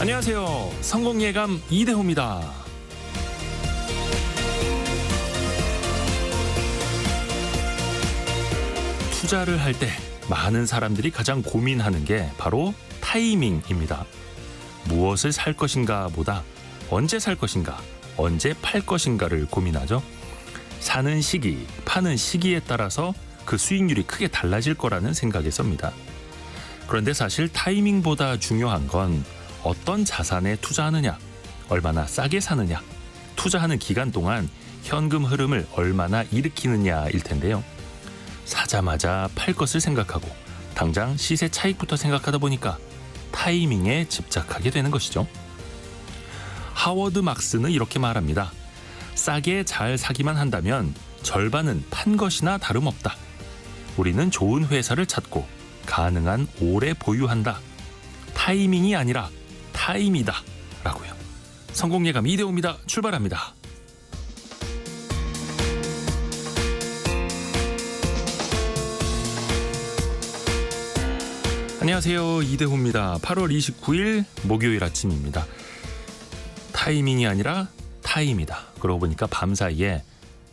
안녕하세요. 성공예감 이대호입니다. 투자를 할 때 많은 사람들이 가장 고민하는 게 바로 타이밍입니다. 무엇을 살 것인가 보다 언제 살 것인가, 언제 팔 것인가를 고민하죠. 사는 시기, 파는 시기에 따라서 그 수익률이 크게 달라질 거라는 생각에 섭니다. 그런데 사실 타이밍보다 중요한 건 어떤 자산에 투자하느냐, 얼마나 싸게 사느냐, 투자하는 기간 동안 현금 흐름을 얼마나 일으키느냐일 텐데요. 사자마자 팔 것을 생각하고 당장 시세 차익부터 생각하다 보니까 타이밍에 집착하게 되는 것이죠. 하워드 막스는 이렇게 말합니다. 싸게 잘 사기만 한다면 절반은 판 것이나 다름없다. 우리는 좋은 회사를 찾고 가능한 오래 보유한다. 타이밍이 아니라 타임이다. 라고요. 성공예감 이대호입니다. 출발합니다. 안녕하세요. 이대호입니다. 8월 29일 목요일 아침입니다. 타이밍이 아니라 타임이다. 그러고 보니까 밤사이에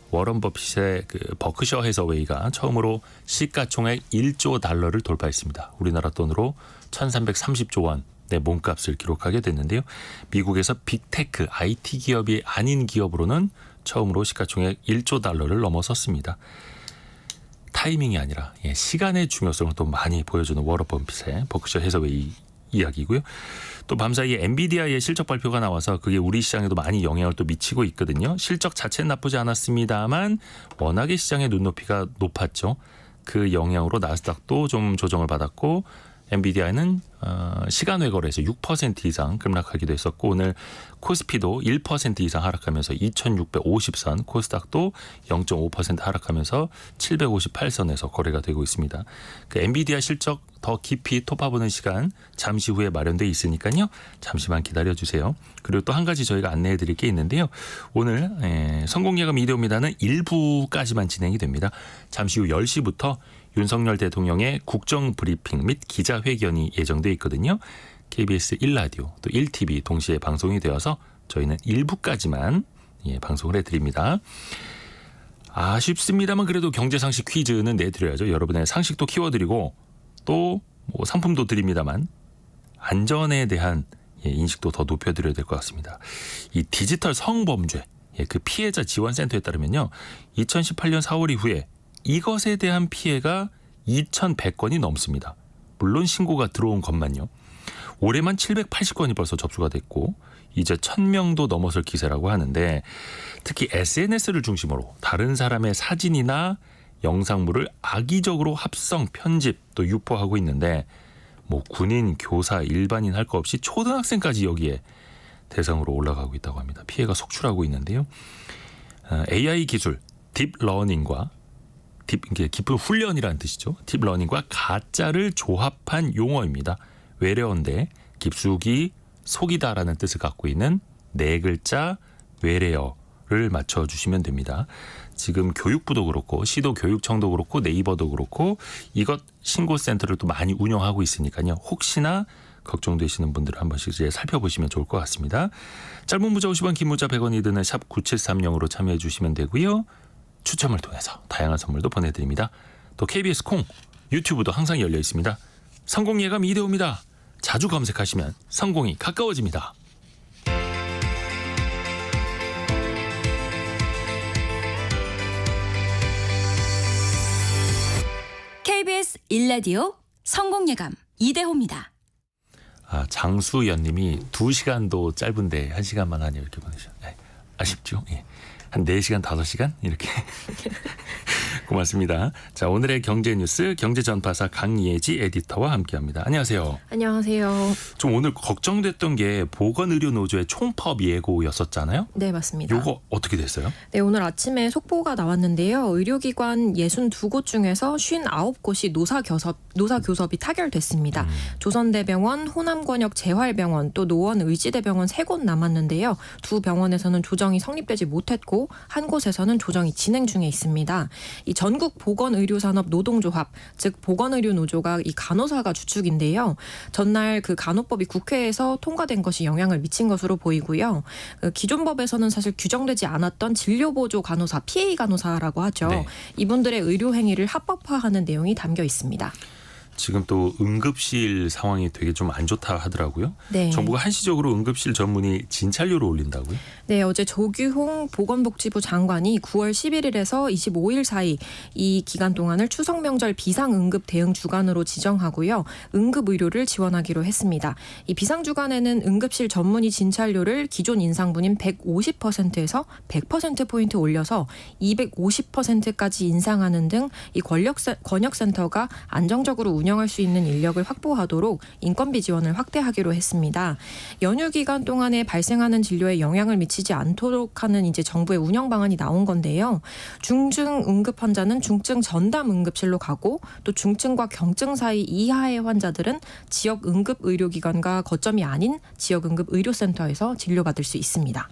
워런 버핏의 버크셔 해서웨이가 처음으로 시가총액 1조 달러를 돌파했습니다. 우리나라 돈으로 1330조 원의 몸값을 기록하게 됐는데요. 미국에서 빅테크, IT 기업이 아닌 기업으로는 처음으로 시가총액 1조 달러를 넘어섰습니다. 타이밍이 아니라 시간의 중요성을 또 많이 보여주는 워런 버핏의 버크셔 해서웨이 이야기고요. 또 밤사이에 엔비디아의 실적 발표가 나와서 그게 우리 시장에도 많이 영향을 또 미치고 있거든요. 실적 자체는 나쁘지 않았습니다만 워낙에 시장의 눈높이가 높았죠. 그 영향으로 나스닥도 좀 조정을 받았고 엔비디아는 시간외 거래에서 6% 이상 급락하기도 했었고 오늘 코스피도 1% 이상 하락하면서 2650선, 코스닥도 0.5% 하락하면서 758선에서 거래가 되고 있습니다. 그 엔비디아 실적 더 깊이 톱아보는 시간 잠시 후에 마련돼 있으니까요. 잠시만 기다려주세요. 그리고 또 한 가지 저희가 안내해드릴 게 있는데요. 오늘 성공예감 이대호입니다는 1부까지만 진행이 됩니다. 잠시 후 10시부터 윤석열 대통령의 국정 브리핑 및 기자회견이 예정돼 있거든요. KBS 1라디오 또 1TV 동시에 방송이 되어서 저희는 1부까지만 방송을 해드립니다. 아쉽습니다만 그래도 경제상식 퀴즈는 내드려야죠. 여러분의 상식도 키워드리고 또 상품도 드립니다만 안전에 대한 인식도 더 높여드려야 될 것 같습니다. 이 디지털 성범죄 그 피해자 지원센터에 따르면요. 2018년 4월 이후에 이것에 대한 피해가 2,100건이 넘습니다. 물론 신고가 들어온 것만요. 올해만 780건이 벌써 접수가 됐고 이제 1,000명도 넘어설 기세라고 하는데 특히 SNS를 중심으로 다른 사람의 사진이나 영상물을 악의적으로 합성, 편집 또 유포하고 있는데 군인, 교사, 일반인 할 거 없이 초등학생까지 여기에 대상으로 올라가고 있다고 합니다. 피해가 속출하고 있는데요. AI 기술, 딥러닝과 이게 깊은 훈련이라는 뜻이죠. 딥러닝과 가짜를 조합한 용어입니다. 외래어인데 깊숙이 속이다라는 뜻을 갖고 있는 네 글자 외래어를 맞춰주시면 됩니다. 지금 교육부도 그렇고 시도교육청도 그렇고 네이버도 그렇고 이것 신고센터를 또 많이 운영하고 있으니까요. 혹시나 걱정되시는 분들은 한 번씩 이제 살펴보시면 좋을 것 같습니다. 짧은 문자 50원, 긴 문자 100원이 드는 샵 9730으로 참여해 주시면 되고요. 추첨을 통해서 다양한 선물도 보내드립니다. 또 KBS 콩, 유튜브도 항상 열려 있습니다. 성공예감 이대호입니다. 자주 검색하시면 성공이 가까워집니다. KBS 1라디오 성공예감 이대호입니다. 장수연님이 2시간도 짧은데 1시간만 하니 이렇게 보내주셨. 아쉽죠? 한 4시간, 5시간 이렇게 고맙습니다. 자, 오늘의 경제 뉴스 경제전파사 강예지 에디터와 함께합니다. 안녕하세요. 안녕하세요. 좀 오늘 걱정됐던 게 보건의료노조의 총파업 예고였었잖아요. 네, 맞습니다. 이거 어떻게 됐어요? 네, 오늘 아침에 속보가 나왔는데요. 의료기관 62곳 중에서 59곳이 노사교섭이 타결됐습니다. 조선대병원, 호남권역 재활병원, 또 노원의지대병원 3곳 남았는데요. 두 병원에서는 조정이 성립되지 못했고 한 곳에서는 조정이 진행 중에 있습니다. 이 이 전국 보건의료산업 노동조합, 즉 보건의료노조가 이 간호사가 주축인데요. 전날 그 간호법이 국회에서 통과된 것이 영향을 미친 것으로 보이고요. 그 기존 법에서는 사실 규정되지 않았던 진료보조 간호사, PA 간호사라고 하죠. 네. 이분들의 의료 행위를 합법화하는 내용이 담겨 있습니다. 지금 또 응급실 상황이 되게 좀 안 좋다 하더라고요. 네. 정부가 한시적으로 응급실 전문의 진찰료를 올린다고요? 네, 어제 조규홍 보건복지부 장관이 9월 11일에서 25일 사이 이 기간 동안을 추석 명절 비상응급 대응 주간으로 지정하고요. 응급 의료를 지원하기로 했습니다. 이 비상 주간에는 응급실 전문의 진찰료를 기존 인상분인 150%에서 100%포인트 올려서 250%까지 인상하는 등 이 권역센터가 안정적으로 운영할 수 있는 인력을 확보하도록 인건비 지원을 확대하기로 했습니다. 연휴 기간 동안에 발생하는 진료에 영향을 미치지 않도록 하는 이제 정부의 운영 방안이 나온 건데요. 중증 응급 환자는 중증 전담 응급실로 가고 또 중증과 경증 사이 이하의 환자들은 지역 응급 의료기관과 거점이 아닌 지역 응급 의료센터에서 진료받을 수 있습니다.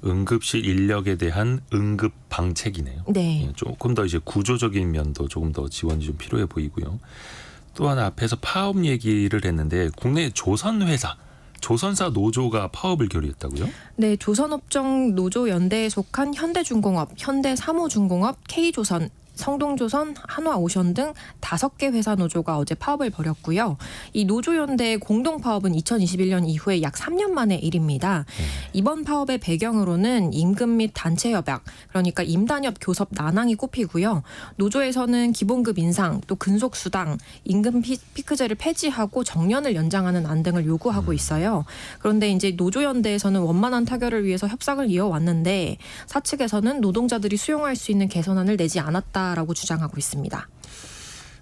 응급실 인력에 대한 응급 방책이네요. 네. 조금 더 이제 구조적인 면도 조금 더 지원이 좀 필요해 보이고요. 또 하나 앞에서 파업 얘기를 했는데 국내 조선회사, 조선사 노조가 파업을 결의했다고요? 네, 조선업종 노조연대에 속한 현대중공업, 현대사모중공업, K조선, 성동조선, 한화오션 등 5개 회사 노조가 어제 파업을 벌였고요. 이 노조연대의 공동파업은 2021년 이후에 약 3년 만의 일입니다. 이번 파업의 배경으로는 임금 및 단체 협약, 그러니까 임단협 교섭 난항이 꼽히고요. 노조에서는 기본급 인상, 또 근속수당, 임금 피크제를 폐지하고 정년을 연장하는 안 등을 요구하고 있어요. 그런데 이제 노조연대에서는 원만한 타결을 위해서 협상을 이어왔는데 사측에서는 노동자들이 수용할 수 있는 개선안을 내지 않았다. 라고 주장하고 있습니다.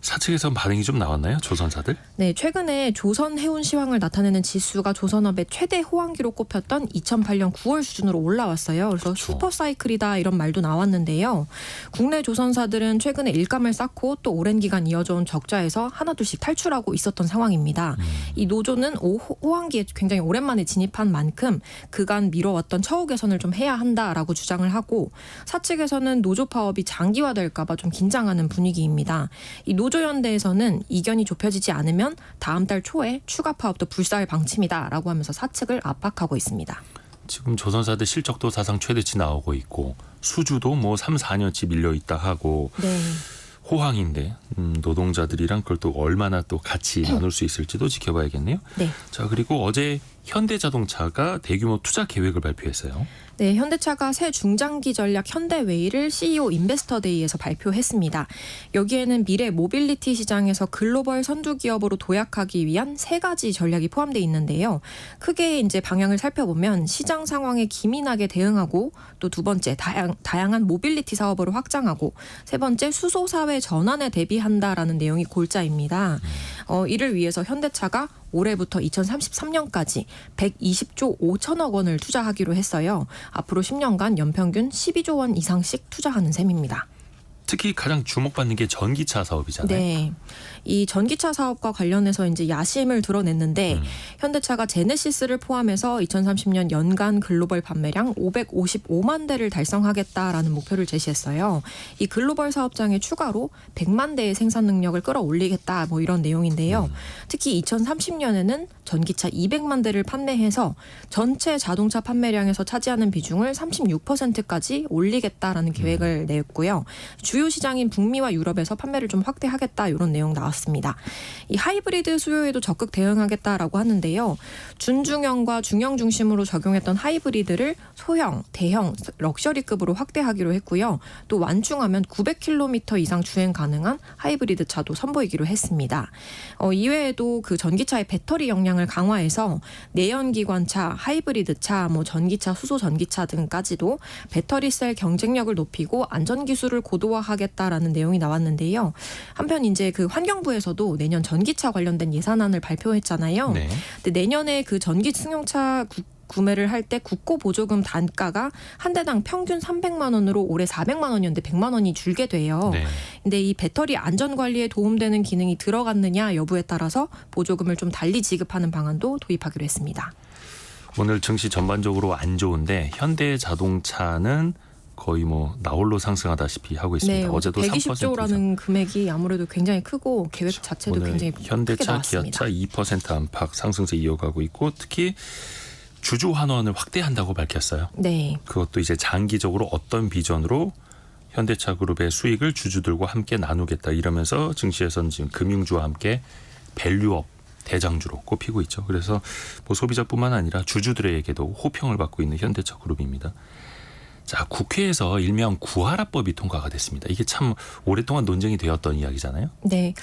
사측에서 반응이 좀 나왔나요? 조선사들? 네, 최근에 조선 해운 시황을 나타내는 지수가 조선업의 최대 호황기로 꼽혔던 2008년 9월 수준으로 올라왔어요. 그래서 그렇죠. 슈퍼사이클이다 이런 말도 나왔는데요. 국내 조선사들은 최근에 일감을 쌓고 또 오랜 기간 이어져온 적자에서 하나둘씩 탈출하고 있었던 상황입니다. 이 노조는 호황기에 굉장히 오랜만에 진입한 만큼 그간 미뤄왔던 처우 개선을 좀 해야 한다라고 주장을 하고 사측에서는 노조 파업이 장기화될까 봐 좀 긴장하는 분위기입니다. 이 노조연대에서는 이견이 좁혀지지 않으면 다음 달 초에 추가 파업도 불사할 방침이다라고 하면서 사측을 압박하고 있습니다. 지금 조선사들 실적도 사상 최대치 나오고 있고 수주도 뭐 3, 4년치 밀려 있다 하고 네. 호황인데 노동자들이랑 그걸 또 얼마나 또 같이 나눌 수 있을지도 지켜봐야겠네요. 네. 자, 그리고 어제 현대자동차가 대규모 투자 계획을 발표했어요. 네, 현대차가 새 중장기 전략 현대웨이를 CEO 인베스터데이에서 발표했습니다. 여기에는 미래 모빌리티 시장에서 글로벌 선두 기업으로 도약하기 위한 3가지 전략이 포함되어 있는데요. 크게 이제 방향을 살펴보면 시장 상황에 기민하게 대응하고 또 두 번째 다양한 모빌리티 사업으로 확장하고 세 번째 수소 사회 전환에 대비한다라는 내용이 골자입니다. 이를 위해서 현대차가 올해부터 2033년까지 120조 5천억 원을 투자하기로 했어요. 앞으로 10년간 연평균 12조 원 이상씩 투자하는 셈입니다. 특히 가장 주목받는 게 전기차 사업이잖아요. 네. 이 전기차 사업과 관련해서 이제 야심을 드러냈는데 현대차가 제네시스를 포함해서 2030년 연간 글로벌 판매량 555만 대를 달성하겠다라는 목표를 제시했어요. 이 글로벌 사업장에 추가로 100만 대의 생산 능력을 끌어올리겠다 뭐 이런 내용인데요. 특히 2030년에는 전기차 200만 대를 판매해서 전체 자동차 판매량에서 차지하는 비중을 36%까지 올리겠다라는 계획을 냈고요. 주요 시장인 북미와 유럽에서 판매를 좀 확대하겠다 이런 내용 나왔습니다. 이 하이브리드 수요에도 적극 대응하겠다라고 하는데요. 준중형과 중형 중심으로 적용했던 하이브리드를 소형, 대형, 럭셔리급으로 확대하기로 했고요. 또 완충하면 900km 이상 주행 가능한 하이브리드 차도 선보이기로 했습니다. 이외에도 그 전기차의 배터리 역량을 강화해서 내연기관차, 하이브리드 차, 뭐 전기차, 수소 전기차 등까지도 배터리셀 경쟁력을 높이고 안전 기술을 고도화하겠다라는 내용이 나왔는데요. 한편 이제 그 환경부에서도 내년 전기차 관련된 예산안을 발표했잖아요. 네. 근데 내년에 그 전기 승용차 구매를 할 때 국고 보조금 단가가 한 대당 평균 300만 원으로 올해 400만 원이었는데 100만 원이 줄게 돼요. 네. 근데 이 배터리 안전 관리에 도움되는 기능이 들어갔느냐 여부에 따라서 보조금을 좀 달리 지급하는 방안도 도입하기로 했습니다. 오늘 증시 전반적으로 안 좋은데 현대자동차는 거의 뭐 나홀로 상승하다시피 하고 있습니다. 네, 어제도 3% 이상. 120조라는 금액이 아무래도 굉장히 크고 계획 자체도 오늘 굉장히 크게 현대차, 나왔습니다. 기아차 2% 안팎 상승세 이어가고 있고 특히 주주 환원을 확대한다고 밝혔어요. 네. 그것도 이제 장기적으로 어떤 비전으로 현대차 그룹의 수익을 주주들과 함께 나누겠다 이러면서 증시에서는 지금 금융주와 함께 밸류업 대장주로 꼽히고 있죠. 그래서 뭐 소비자뿐만 아니라 주주들에게도 호평을 받고 있는 현대차 그룹입니다. 자, 국회에서 일명 구하라법이 통과가 됐습니다. 이게 참 오랫동안 논쟁이 되었던 이야기잖아요. 네,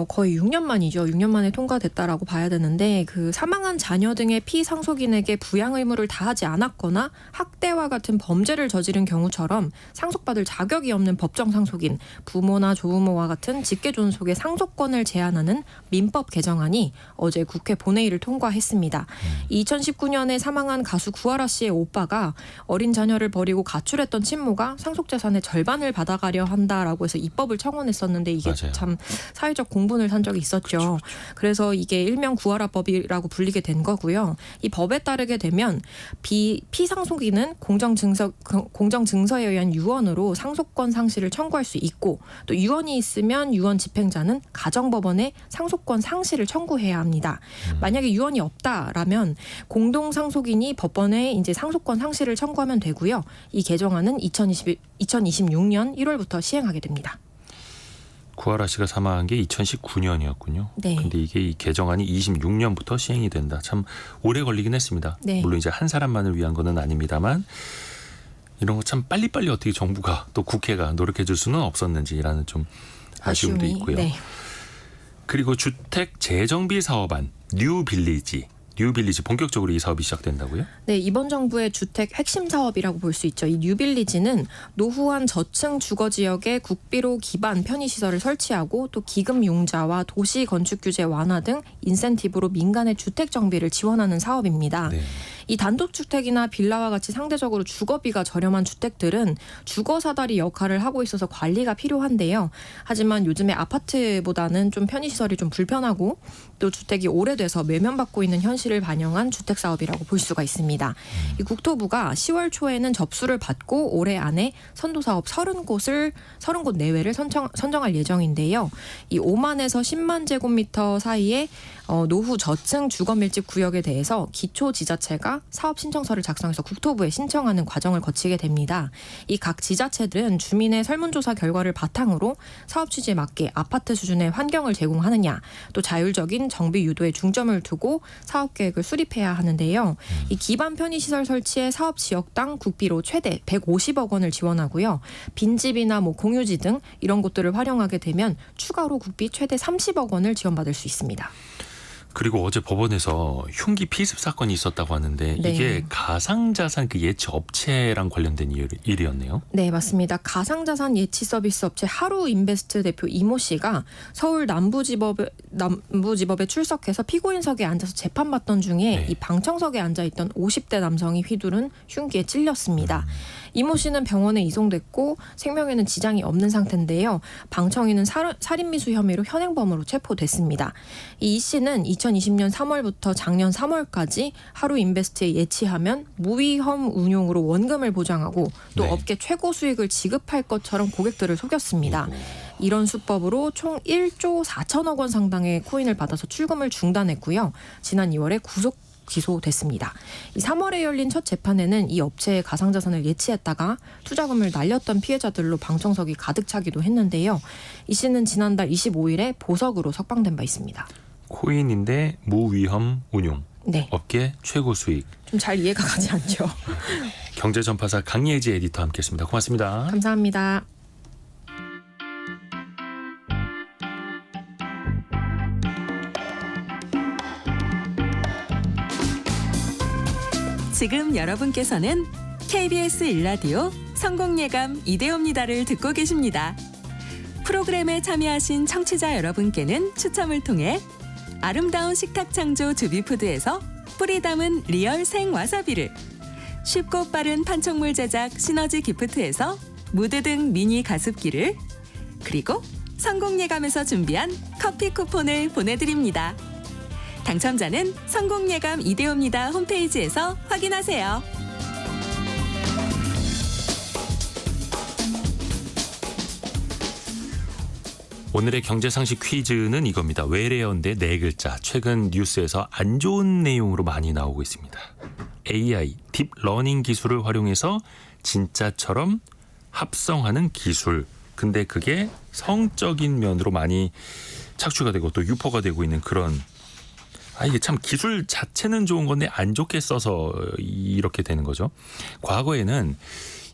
거의 6년 만이죠. 6년 만에 통과됐다라고 봐야 되는데 그 사망한 자녀 등의 피상속인에게 부양 의무를 다하지 않았거나 학대와 같은 범죄를 저지른 경우처럼 상속받을 자격이 없는 법정 상속인, 부모나 조부모와 같은 직계존속의 상속권을 제한하는 민법 개정안이 어제 국회 본회의를 통과했습니다. 2019년에 사망한 가수 구하라 씨의 오빠가 어린 자녀를 버리고 가출했던 친모가 상속재산의 절반을 받아가려 한다라고 해서 입법을 청원했었는데 이게 맞아요. 참 사회적 공분을 산 적이 있었죠. 그래서 이게 일명 구하라법이라고 불리게 된 거고요. 이 법에 따르게 되면 피상속인은 공정증서에 의한 유언으로 상속권 상실을 청구할 수 있고 또 유언이 있으면 유언 집행자는 가정법원에 상속권 상실을 청구해야 합니다. 만약에 유언이 없다라면 공동상속인이 법원에 이제 상속권 상실을 청구하면 되고요. 이 개정안은 2026년 1월부터 시행하게 됩니다. 구하라 씨가 사망한 게 2019년이었군요. 네. 근데 이게 이 개정안이 26년부터 시행이 된다. 참 오래 걸리긴 했습니다. 네. 물론 이제 한 사람만을 위한 거는 아닙니다만 이런 거 참 빨리빨리 어떻게 정부가 또 국회가 노력해 줄 수는 없었는지라는 좀 아쉬움도 아쉬움이, 있고요. 네. 그리고 주택 재정비 사업안 뉴빌리지 본격적으로 이 사업이 시작된다고요? 네, 이번 정부의 주택 핵심 사업이라고 볼 수 있죠. 이 뉴빌리지는 노후한 저층 주거 지역에 국비로 기반 편의시설을 설치하고 또 기금 융자와 도시 건축 규제 완화 등 인센티브로 민간의 주택 정비를 지원하는 사업입니다. 네. 이 단독주택이나 빌라와 같이 상대적으로 주거비가 저렴한 주택들은 주거 사다리 역할을 하고 있어서 관리가 필요한데요. 하지만 요즘에 아파트보다는 좀 편의시설이 좀 불편하고 또 주택이 오래돼서 외면받고 있는 현실을 반영한 주택 사업이라고 볼 수가 있습니다. 이 국토부가 10월 초에는 접수를 받고 올해 안에 선도사업 30곳 내외를 선정할 예정인데요. 이 5만에서 10만 제곱미터 사이의 노후 저층 주거 밀집 구역에 대해서 기초 지자체가 사업 신청서를 작성해서 국토부에 신청하는 과정을 거치게 됩니다. 이 각 지자체들은 주민의 설문조사 결과를 바탕으로 사업 취지에 맞게 아파트 수준의 환경을 제공하느냐, 또 자율적인 정비 유도에 중점을 두고 사업 계획을 수립해야 하는데요. 이 기반 편의시설 설치에 사업 지역당 국비로 최대 150억 원을 지원하고요. 빈집이나 뭐 공유지 등 이런 곳들을 활용하게 되면 추가로 국비 최대 30억 원을 지원받을 수 있습니다. 그리고 어제 법원에서 흉기 피습 사건이 있었다고 하는데 네. 이게 가상자산 그 예치 업체랑 관련된 일이었네요. 네, 맞습니다. 가상자산 예치 서비스 업체 하루인베스트 대표 이모 씨가 서울 남부지법에 출석해서 피고인석에 앉아서 재판받던 중에 네. 이 방청석에 앉아있던 50대 남성이 휘두른 흉기에 찔렸습니다. 이모 씨는 병원에 이송됐고 생명에는 지장이 없는 상태인데요. 방청인은 살인미수 혐의로 현행범으로 체포됐습니다. 이 씨는 2020년 3월부터 작년 3월까지 하루인베스트에 예치하면 무위험 운용으로 원금을 보장하고 또 네. 업계 최고 수익을 지급할 것처럼 고객들을 속였습니다. 이런 수법으로 총 1조 4천억 원 상당의 코인을 받아서 출금을 중단했고요. 지난 2월에 구속 기소됐습니다. 이 3월에 열린 첫 재판에는 이 업체의 가상자산을 예치했다가 투자금을 날렸던 피해자들로 방청석이 가득 차기도 했는데요. 이 씨는 지난달 25일에 보석으로 석방된 바 있습니다. 코인인데 무위험 운용, 네, 업계 최고 수익. 좀 잘 이해가 가지 않죠. 경제전파사 강예지 에디터 함께했습니다. 고맙습니다. 감사합니다. 지금 여러분께서는 KBS 일라디오 성공예감 이대호입니다를 듣고 계십니다. 프로그램에 참여하신 청취자 여러분께는 추첨을 통해 아름다운 식탁 창조 주비푸드에서 뿌리 담은 리얼 생 와사비를, 쉽고 빠른 판촉물 제작 시너지 기프트에서 무드 등 미니 가습기를, 그리고 성공예감에서 준비한 커피 쿠폰을 보내드립니다. 당첨자는 성공예감 이대호입니다 홈페이지에서 확인하세요. 오늘의 경제상식 퀴즈는 이겁니다. 외래어인데 네 글자. 최근 뉴스에서 안 좋은 내용으로 많이 나오고 있습니다. AI, 딥러닝 기술을 활용해서 진짜처럼 합성하는 기술. 근데 그게 성적인 면으로 많이 착취가 되고 또 유포가 되고 있는 그런 이게 참 기술 자체는 좋은 건데 안 좋게 써서 이렇게 되는 거죠. 과거에는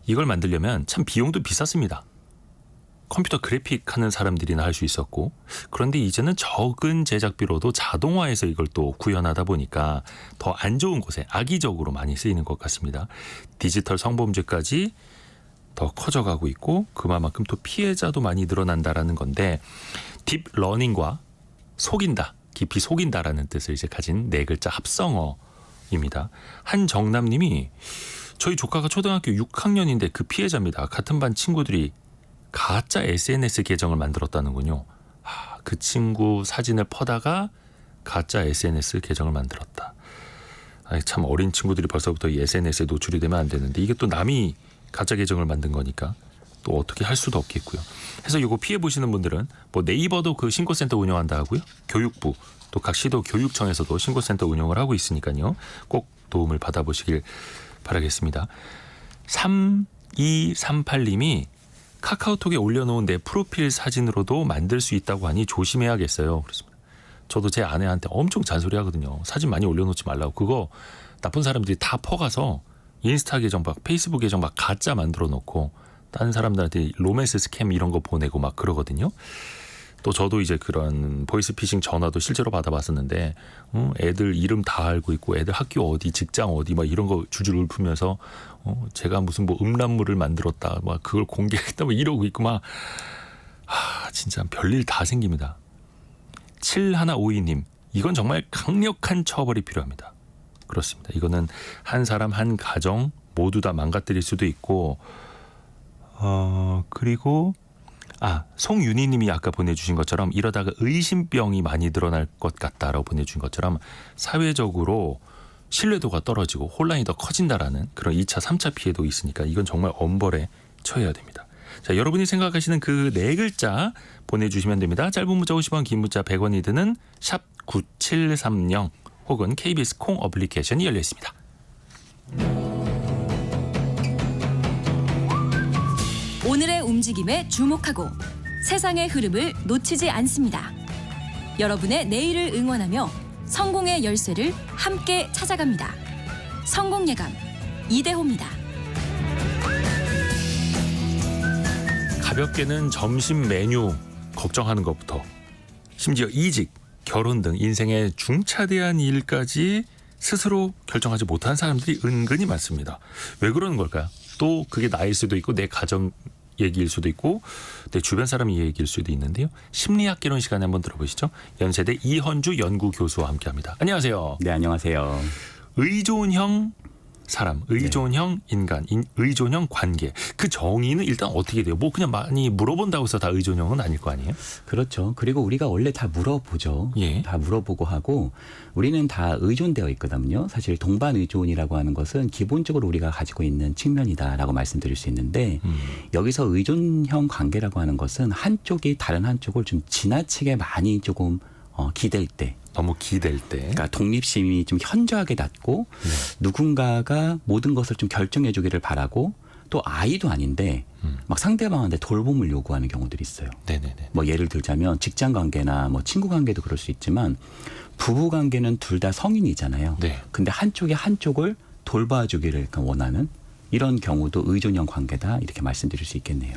이걸 만들려면 참 비용도 비쌌습니다. 컴퓨터 그래픽 하는 사람들이나 할 수 있었고 그런데 이제는 적은 제작비로도 자동화해서 이걸 또 구현하다 보니까 더 안 좋은 곳에 악의적으로 많이 쓰이는 것 같습니다. 디지털 성범죄까지 더 커져가고 있고 그만큼 또 피해자도 많이 늘어난다라는 건데 딥러닝과 속인다, 깊이 속인다라는 뜻을 이제 가진 네 글자 합성어입니다. 한정남님이 저희 조카가 초등학교 6학년인데 그 피해자입니다. 같은 반 친구들이 가짜 SNS 계정을 만들었다는군요. 그 친구 사진을 퍼다가 가짜 SNS 계정을 만들었다. 참 어린 친구들이 벌써부터 이 SNS에 노출이 되면 안 되는데 이게 또 남이 가짜 계정을 만든 거니까 또 어떻게 할 수도 없겠고요. 그래서 이거 피해 보시는 분들은 뭐 네이버도 그 신고센터 운영한다 하고요. 교육부 또 각 시도 교육청에서도 신고센터 운영을 하고 있으니까요. 꼭 도움을 받아보시길 바라겠습니다. 3238님이 카카오톡에 올려놓은 내 프로필 사진으로도 만들 수 있다고 하니 조심해야겠어요. 그렇습니다. 저도 제 아내한테 엄청 잔소리하거든요. 사진 많이 올려놓지 말라고. 그거 나쁜 사람들이 다 퍼가서 인스타 계정 막 페이스북 계정 막 가짜 만들어 놓고 다른 사람들한테 로맨스 스캠 이런 거 보내고 막 그러거든요. 또 저도 이제 그런 보이스피싱 전화도 실제로 받아봤었는데 애들 이름 다 알고 있고 애들 학교 어디 직장 어디 막 이런 거 줄줄 읊으면서 제가 무슨 뭐 음란물을 만들었다 막 그걸 공개했다 막 이러고 있고 막 진짜 별일 다 생깁니다. 7152님 이건 정말 강력한 처벌이 필요합니다. 그렇습니다. 이거는 한 사람 한 가정 모두 다 망가뜨릴 수도 있고 그리고 송윤희 님이 아까 보내주신 것처럼 이러다가 의심병이 많이 늘어날 것 같다라고 보내주신 것처럼 사회적으로 신뢰도가 떨어지고 혼란이 더 커진다라는 그런 2차, 3차 피해도 있으니까 이건 정말 엄벌에 처해야 됩니다. 자, 여러분이 생각하시는 그 네 글자 보내주시면 됩니다. 짧은 문자 50원, 긴 문자 100원이 드는 샵 9730 혹은 KBS 콩 어플리케이션이 열려 있습니다. 오늘의 움직임에 주목하고 세상의 흐름을 놓치지 않습니다. 여러분의 내일을 응원하며 성공의 열쇠를 함께 찾아갑니다. 성공예감 이대호입니다. 가볍게는 점심 메뉴 걱정하는 것부터 심지어 이직, 결혼 등 인생의 중차대한 일까지 스스로 결정하지 못한 사람들이 은근히 많습니다. 왜 그러는 걸까요? 또 그게 나일 수도 있고 내 가정 얘기일 수도 있고 내 주변 사람 얘기일 수도 있는데요. 심리학개론 시간에 한번 들어보시죠. 연세대 이헌주 연구교수와 함께합니다. 안녕하세요. 네, 안녕하세요. 의존형 사람, 의존형 인간, 의존형 관계. 그 정의는 일단 어떻게 돼요? 뭐 그냥 많이 물어본다고 해서 다 의존형은 아닐 거 아니에요? 그렇죠. 그리고 우리가 원래 다 물어보죠. 예. 다 물어보고 하고 우리는 다 의존되어 있거든요. 사실 동반 의존이라고 하는 것은 기본적으로 우리가 가지고 있는 측면이다라고 말씀드릴 수 있는데 여기서 의존형 관계라고 하는 것은 한쪽이 다른 한쪽을 좀 지나치게 많이 조금 기댈 때 너무 기댈 때. 그러니까 독립심이 좀 현저하게 낮고 누군가가 모든 것을 좀 결정해 주기를 바라고 또 아이도 아닌데 막 상대방한테 돌봄을 요구하는 경우들이 있어요. 네네네. 뭐 예를 들자면 직장 관계나 뭐 친구 관계도 그럴 수 있지만 부부 관계는 둘 다 성인이잖아요. 네. 근데 한쪽이 한쪽을 돌봐주기를 원하는 이런 경우도 의존형 관계다 이렇게 말씀드릴 수 있겠네요.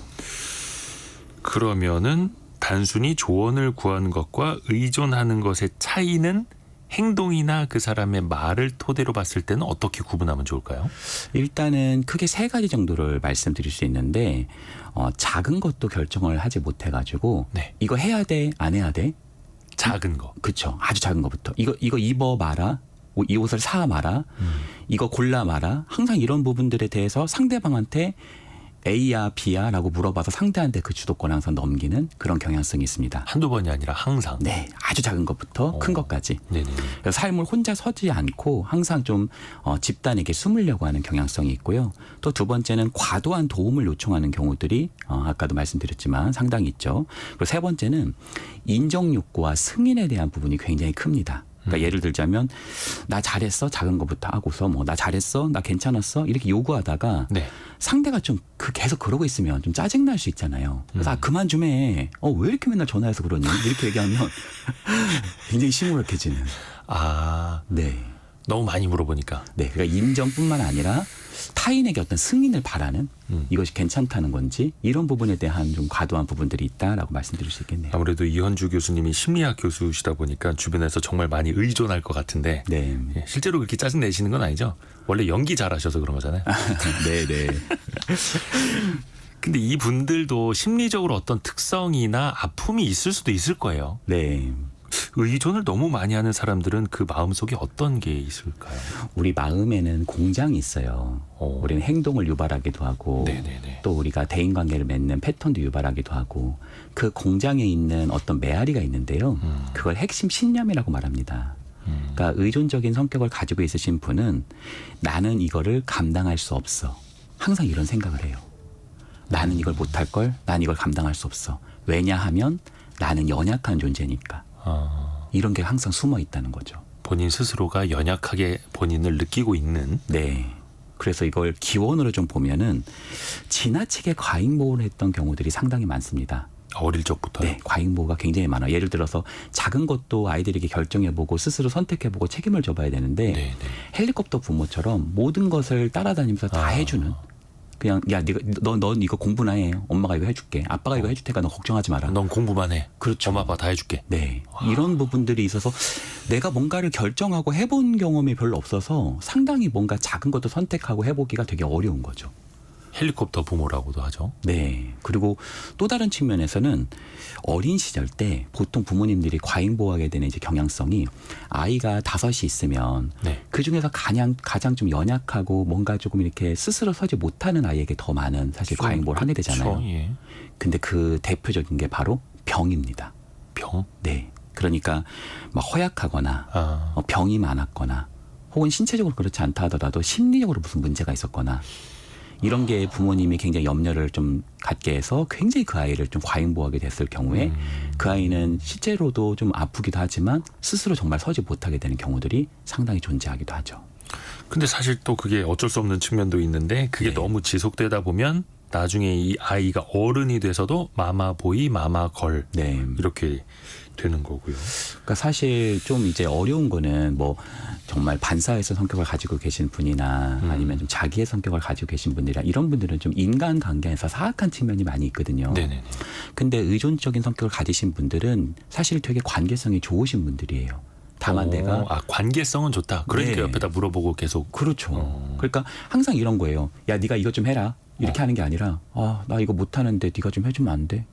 그러면은 단순히 조언을 구하는 것과 의존하는 것의 차이는 행동이나 그 사람의 말을 토대로 봤을 때는 어떻게 구분하면 좋을까요? 일단은 크게 세 가지 정도를 말씀드릴 수 있는데 작은 것도 결정을 하지 못해가지고 네. 이거 해야 돼, 안 해야 돼? 작은 거. 그렇죠. 아주 작은 것부터 이거 입어 마라, 이 옷을 사 마라, 이거 골라 마라. 항상 이런 부분들에 대해서 상대방한테 A야 B야라고 물어봐서 상대한테 그 주도권을 항상 넘기는 그런 경향성이 있습니다. 한두 번이 아니라 항상. 네, 아주 작은 것부터 큰 것까지. 네네. 그래서 삶을 혼자 서지 않고 항상 좀 집단에게 숨으려고 하는 경향성이 있고요. 또 두 번째는 과도한 도움을 요청하는 경우들이 아까도 말씀드렸지만 상당히 있죠. 그리고 세 번째는 인정 욕구와 승인에 대한 부분이 굉장히 큽니다. 그러니까 예를 들자면 나 잘했어 작은 것부터 하고서 뭐 나 잘했어 나 괜찮았어 이렇게 요구하다가 네. 상대가 좀 계속 그러고 있으면 좀 짜증 날 수 있잖아요. 그래서 아 그만 좀 해. 왜 이렇게 맨날 전화해서 그러니? 이렇게 얘기하면 굉장히 시무룩해지는. 아, 네. 너무 많이 물어보니까. 네. 그러니까 인정뿐만 아니라 타인에게 어떤 승인을 바라는 이것이 괜찮다는 건지 이런 부분에 대한 좀 과도한 부분들이 있다라고 말씀드릴 수 있겠네요. 아무래도 이현주 교수님이 심리학 교수시다 보니까 주변에서 정말 많이 의존할 것 같은데 네. 예, 실제로 그렇게 짜증 내시는 건 아니죠? 원래 연기 잘하셔서 그런 거잖아요. 네, 네. 근데 이 분들도 심리적으로 어떤 특성이나 아픔이 있을 수도 있을 거예요. 네. 의존을 너무 많이 하는 사람들은 그 마음속에 어떤 게 있을까요? 우리 마음에는 공장이 있어요. 오. 우리는 행동을 유발하기도 하고 네네네. 또 우리가 대인관계를 맺는 패턴도 유발하기도 하고 그 공장에 있는 어떤 메아리가 있는데요. 그걸 핵심 신념이라고 말합니다. 그러니까 의존적인 성격을 가지고 있으신 분은 나는 이거를 감당할 수 없어. 항상 이런 생각을 해요. 나는 이걸 못할 걸, 난 이걸 감당할 수 없어. 왜냐하면 나는 연약한 존재니까. 이런 게 항상 숨어 있다는 거죠. 본인 스스로가 연약하게 본인을 느끼고 있는. 네. 그래서 이걸 기원으로 좀 보면은 지나치게 과잉보호를 했던 경우들이 상당히 많습니다. 어릴 적부터요. 네, 과잉보호가 굉장히 많아요. 예를 들어서 작은 것도 아이들에게 결정해보고 스스로 선택해보고 책임을 져봐야 되는데 네네. 헬리콥터 부모처럼 모든 것을 따라다니면서 다 해주는. 그냥 야, 넌 이거 공부나 해. 엄마가 이거 해줄게. 아빠가 이거 해줄 테니까 너 걱정하지 마라. 넌 공부만 해. 그렇죠. 엄마 아빠 다 해줄게. 네. 이런 부분들이 있어서 내가 뭔가를 결정하고 해본 경험이 별로 없어서 상당히 뭔가 작은 것도 선택하고 해보기가 되게 어려운 거죠. 헬리콥터 부모라고도 하죠. 네. 그리고 또 다른 측면에서는 어린 시절 때 보통 부모님들이 과잉보호하게 되는 이제 경향성이 아이가 5이 있으면 네. 그 중에서 가장 좀 연약하고 뭔가 조금 이렇게 스스로 서지 못하는 아이에게 더 많은 사실 과잉보호를 하게 되잖아요. 그렇죠. 예. 근데 그 대표적인 게 바로 병입니다. 병. 네. 그러니까 막 허약하거나 병이 많았거나 혹은 신체적으로 그렇지 않다 하더라도 심리적으로 무슨 문제가 있었거나 이런 게 부모님이 굉장히 염려를 좀 갖게 해서 굉장히 그 아이를 좀 과잉보호하게 됐을 경우에 그 아이는 실제로도 좀 아프기도 하지만 스스로 정말 서지 못하게 되는 경우들이 상당히 존재하기도 하죠. 근데 사실 또 그게 어쩔 수 없는 측면도 있는데 그게 네. 너무 지속되다 보면 나중에 이 아이가 어른이 돼서도 마마보이 마마걸 네. 이렇게 되는 거고요. 그러니까 사실 좀 이제 어려운 거는 뭐 정말 반사회성 성격을 가지고 계신 분이나 아니면 좀 자기의 성격을 가지고 계신 분들이나 이런 분들은 좀 인간관계에서 사악한 측면이 많이 있거든요. 네네네. 근데 의존적인 성격을 가지신 분들은 사실 되게 관계성이 좋으신 분들이에요. 다만 내가 관계성은 좋다. 그러니까 네. 옆에다 물어보고 계속. 그렇죠. 그러니까 항상 이런 거예요. 야, 네가 이것 좀 해라. 이렇게 하는 게 아니라 나 이거 못하는데 네가 좀 해주면 안 돼?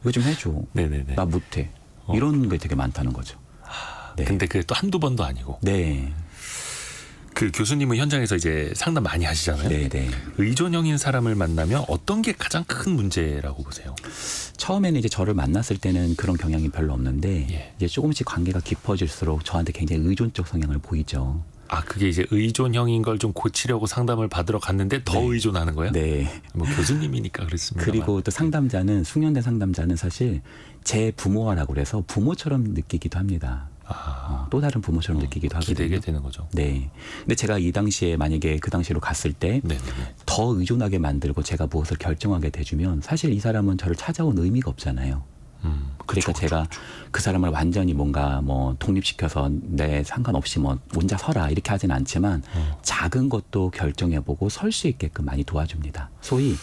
이거 좀 해줘. 네네네. 나 못해. 이런 게 되게 많다는 거죠. 네. 근데 그게 또 한두 번도 아니고. 네. 그 교수님은 현장에서 이제 상담 많이 하시잖아요. 네. 의존형인 사람을 만나면 어떤 게 가장 큰 문제라고 보세요? 처음에는 이제 저를 만났을 때는 그런 경향이 별로 없는데 예. 이제 조금씩 관계가 깊어질수록 저한테 굉장히 의존적 성향을 보이죠. 그게 이제 의존형인 걸 좀 고치려고 상담을 받으러 갔는데 더 의존하는 거예요? 네. 뭐 교수님이니까 그렇습니다. 그리고 또 상담자는 숙련된 상담자는 사실 제 부모라고 그래서 부모처럼 느끼기도 합니다. 또 다른 부모처럼 느끼기도 하거든요. 기대게 되는 거죠. 네. 근데 제가 이 당시에 만약에 그 당시로 갔을 때 더 네네네. 의존하게 만들고 제가 무엇을 결정하게 돼주면 사실 이 사람은 저를 찾아온 의미가 없잖아요. 그러니까 제가 그 사람을 완전히 뭔가 뭐 독립시켜서 내 상관없이 뭐 혼자 서라 이렇게 하진 않지만 작은 것도 결정해보고 설 수 있게끔 많이 도와줍니다. 소위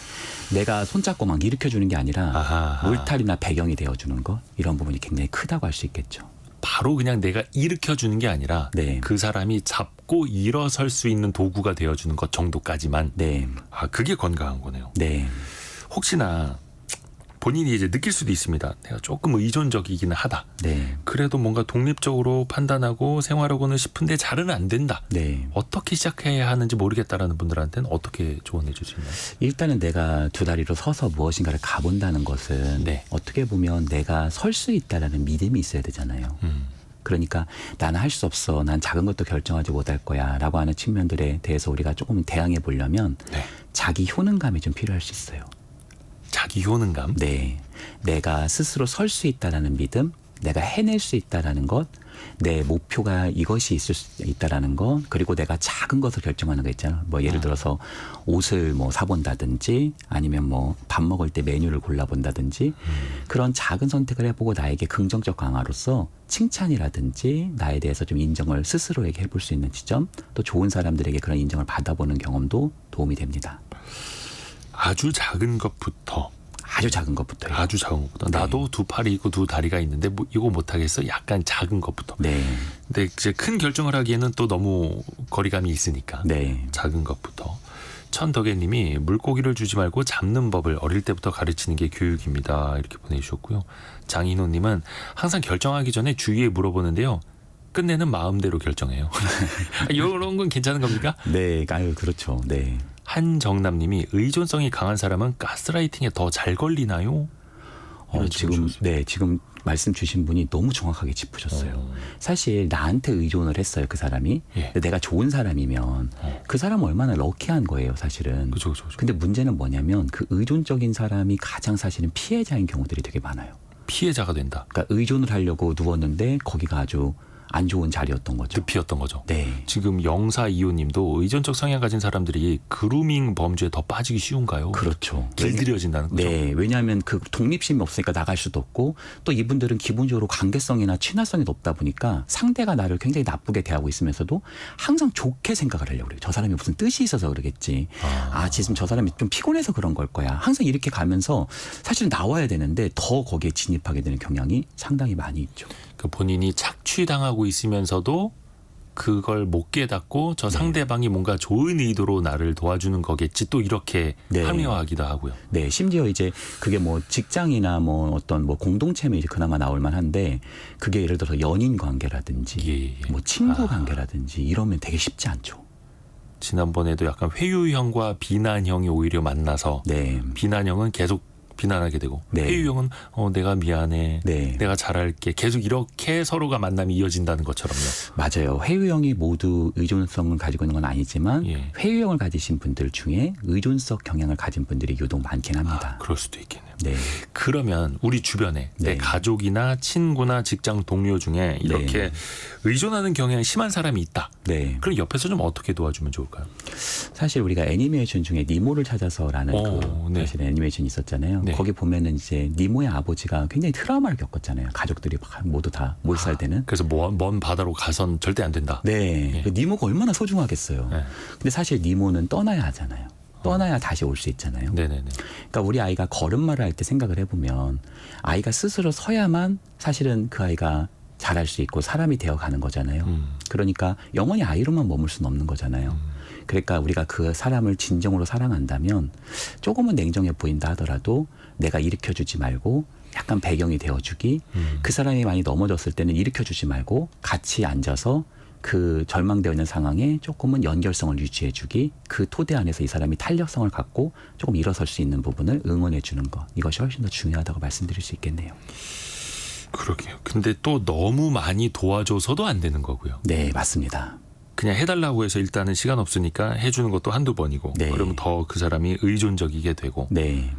내가 손잡고 막 일으켜주는 게 아니라 아하. 울타리나 배경이 되어주는 것 이런 부분이 굉장히 크다고 할 수 있겠죠. 바로 그냥 내가 일으켜주는 게 아니라 네. 그 사람이 잡고 일어설 수 있는 도구가 되어주는 것 정도까지만. 네. 그게 건강한 거네요. 네. 혹시나 본인이 이제 느낄 수도 있습니다. 내가 조금 의존적이기는 하다. 네. 그래도 뭔가 독립적으로 판단하고 생활하고는 싶은데 잘은 안 된다. 네. 어떻게 시작해야 하는지 모르겠다라는 분들한테는 어떻게 조언해 줄 수 있나요? 일단은 내가 두 다리로 서서 무엇인가를 가본다는 것은 네. 어떻게 보면 내가 설 수 있다라는 믿음이 있어야 되잖아요. 그러니까 나는 할 수 없어. 난 작은 것도 결정하지 못할 거야. 라고 하는 측면들에 대해서 우리가 조금 대항해 보려면 네. 자기 효능감이 좀 필요할 수 있어요. 자기 효능감. 네. 내가 스스로 설 수 있다라는 믿음, 내가 해낼 수 있다라는 것, 내 목표가 이것이 있을 수 있다라는 것, 그리고 내가 작은 것을 결정하는 거 있잖아. 뭐 예를 들어서 옷을 뭐 사본다든지 아니면 뭐 밥 먹을 때 메뉴를 골라본다든지 그런 작은 선택을 해보고 나에게 긍정적 강화로서 칭찬이라든지 나에 대해서 좀 인정을 스스로에게 해볼 수 있는 지점, 또 좋은 사람들에게 그런 인정을 받아보는 경험도 도움이 됩니다. 아주 작은 것부터. 아주 작은 것부터요. 아주 작은 것부터. 나도 두 팔이 있고 두 다리가 있는데 뭐 이거 못하겠어? 약간 작은 것부터. 네. 근데 이제 큰 결정을 하기에는 또 너무 거리감이 있으니까. 네. 작은 것부터. 천덕애님이 물고기를 주지 말고 잡는 법을 어릴 때부터 가르치는 게 교육입니다. 이렇게 보내주셨고요. 장인호님은 항상 결정하기 전에 주위에 물어보는데요. 끝내는 마음대로 결정해요. 이런 건 괜찮은 겁니까? 네. 아유, 그렇죠. 네. 한정남님이 의존성이 강한 사람은 가스라이팅에 더 잘 걸리나요? 이런 질문 지금 말씀 주신 분이 너무 정확하게 짚으셨어요. 사실 나한테 의존을 했어요, 그 사람이. 예. 근데 내가 좋은 사람이면 그 사람은 얼마나 럭키한 거예요, 사실은. 그죠. 근데 문제는 뭐냐면 그 의존적인 사람이 가장 사실은 피해자인 경우들이 되게 많아요. 피해자가 된다. 그러니까 의존을 하려고 누웠는데 거기가 아주 안 좋은 자리였던 거죠. 늪이었던 거죠. 네. 지금 0425님도 의존적 성향 가진 사람들이 그루밍 범죄에 더 빠지기 쉬운가요? 그렇죠. 길들여진다는 거죠. 네, 왜냐하면 그 독립심이 없으니까 나갈 수도 없고 또 이분들은 기본적으로 관계성이나 친화성이 높다 보니까 상대가 나를 굉장히 나쁘게 대하고 있으면서도 항상 좋게 생각을 하려고 그래요. 저 사람이 무슨 뜻이 있어서 그러겠지. 지금 저 사람이 좀 피곤해서 그런 걸 거야. 항상 이렇게 가면서 사실은 나와야 되는데 더 거기에 진입하게 되는 경향이 상당히 많이 있죠. 그 본인이 착취당하고 있으면서도 그걸 못 깨닫고 저 상대방이 뭔가 좋은 의도로 나를 도와주는 거겠지 또 이렇게 네. 합리화하기도 하고요. 네, 심지어 이제 그게 뭐 직장이나 뭐 어떤 뭐 공동체면 이제 그나마 나올 만한데 그게 예를 들어서 연인 관계라든지 예. 뭐 친구 관계라든지 이러면 되게 쉽지 않죠. 지난번에도 약간 회유형과 비난형이 오히려 만나서 네. 비난형은 계속 비난하게 되고 네. 회유형은 내가 미안해. 네. 내가 잘할게. 계속 이렇게 서로가 만남이 이어진다는 것처럼요. 맞아요. 회유형이 모두 의존성을 가지고 있는 건 아니지만 예. 회유형을 가지신 분들 중에 의존성 경향을 가진 분들이 유독 많긴 합니다. 그럴 수도 있겠네요. 네. 그러면 우리 주변에 내 네. 가족이나 친구나 직장 동료 중에 이렇게 네. 의존하는 경향이 심한 사람이 있다. 네. 그럼 옆에서 좀 어떻게 도와주면 좋을까요? 사실 우리가 애니메이션 중에 니모를 찾아서라는 네. 사실 애니메이션이 있었잖아요. 네. 거기 보면은 이제 니모의 아버지가 굉장히 트라우마를 겪었잖아요. 가족들이 모두 다 몰살되는. 그래서 먼 바다로 가선 절대 안 된다. 네. 예. 그 니모가 얼마나 소중하겠어요. 네. 근데 사실 니모는 떠나야 하잖아요. 떠나야 다시 올 수 있잖아요. 네네네. 그러니까 우리 아이가 걸음마를 할 때 생각을 해보면 아이가 스스로 서야만 사실은 그 아이가 잘할 수 있고 사람이 되어가는 거잖아요. 그러니까 영원히 아이로만 머물 수는 없는 거잖아요. 그러니까 우리가 그 사람을 진정으로 사랑한다면 조금은 냉정해 보인다 하더라도 내가 일으켜주지 말고 약간 배경이 되어주기, 그 사람이 많이 넘어졌을 때는 일으켜주지 말고 같이 앉아서 그 절망되어 있는 상황에 조금은 연결성을 유지해주기, 그 토대 안에서 이 사람이 탄력성을 갖고 조금 일어설 수 있는 부분을 응원해주는 것, 이것이 훨씬 더 중요하다고 말씀드릴 수 있겠네요. 그러게요. 근데 또 너무 많이 도와줘서도 안 되는 거고요. 네, 맞습니다. 그냥 해달라고 해서 일단은 시간 없으니까 해주는 것도 한두 번이고 네. 그러면 더 그 사람이 의존적이게 되고 네,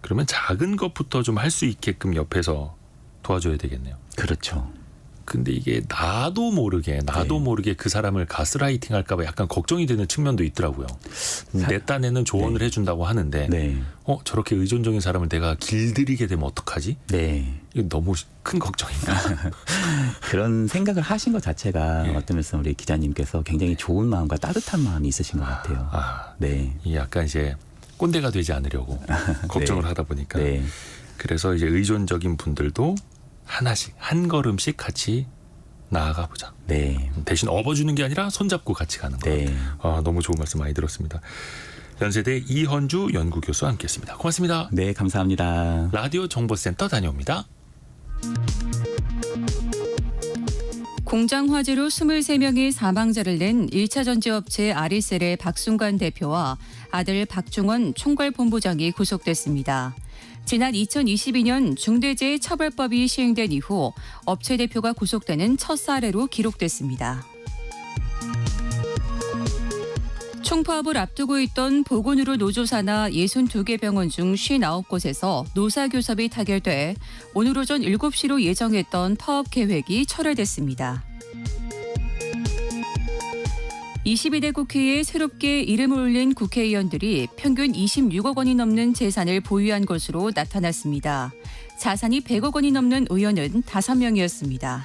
그러면 작은 것부터 좀 할 수 있게끔 옆에서 도와줘야 되겠네요. 그렇죠. 근데 이게 나도 모르게 그 사람을 가스라이팅 할까 봐 약간 걱정이 되는 측면도 있더라고요. 내 딴에는 조언을 해준다고 하는데 네, 저렇게 의존적인 사람을 내가 길들이게 되면 어떡하지? 네. 이거 너무 큰 걱정인가? 그런 생각을 하신 것 자체가 예. 어떤 면에서 우리 기자님께서 굉장히 좋은 마음과 따뜻한 마음이 있으신 것 같아요. 네, 이 약간 이제 꼰대가 되지 않으려고 걱정을 하다 보니까 네, 그래서 이제 의존적인 분들도 하나씩 한 걸음씩 같이 나아가 보자. 네, 대신 업어주는 게 아니라 손잡고 같이 가는 거. 네. 너무 좋은 말씀 많이 들었습니다. 연세대 이헌주 연구교수와 함께했습니다. 고맙습니다. 네, 감사합니다. 라디오 정보센터 다녀옵니다. 공장 화재로 23명이 사망자를 낸 1차 전지업체 아리셀의 박순관 대표와 아들 박중원 총괄본부장이 구속됐습니다. 지난 2022년 중대재해처벌법이 시행된 이후 업체 대표가 구속되는 첫 사례로 기록됐습니다. 총파업을 앞두고 있던 보건의료 노조사나 62개 병원 중 59곳에서 노사교섭이 타결돼 오늘 오전 7시로 예정했던 파업 계획이 철회됐습니다. 22대 국회에 새롭게 이름을 올린 국회의원들이 평균 26억 원이 넘는 재산을 보유한 것으로 나타났습니다. 자산이 100억 원이 넘는 의원은 5명이었습니다.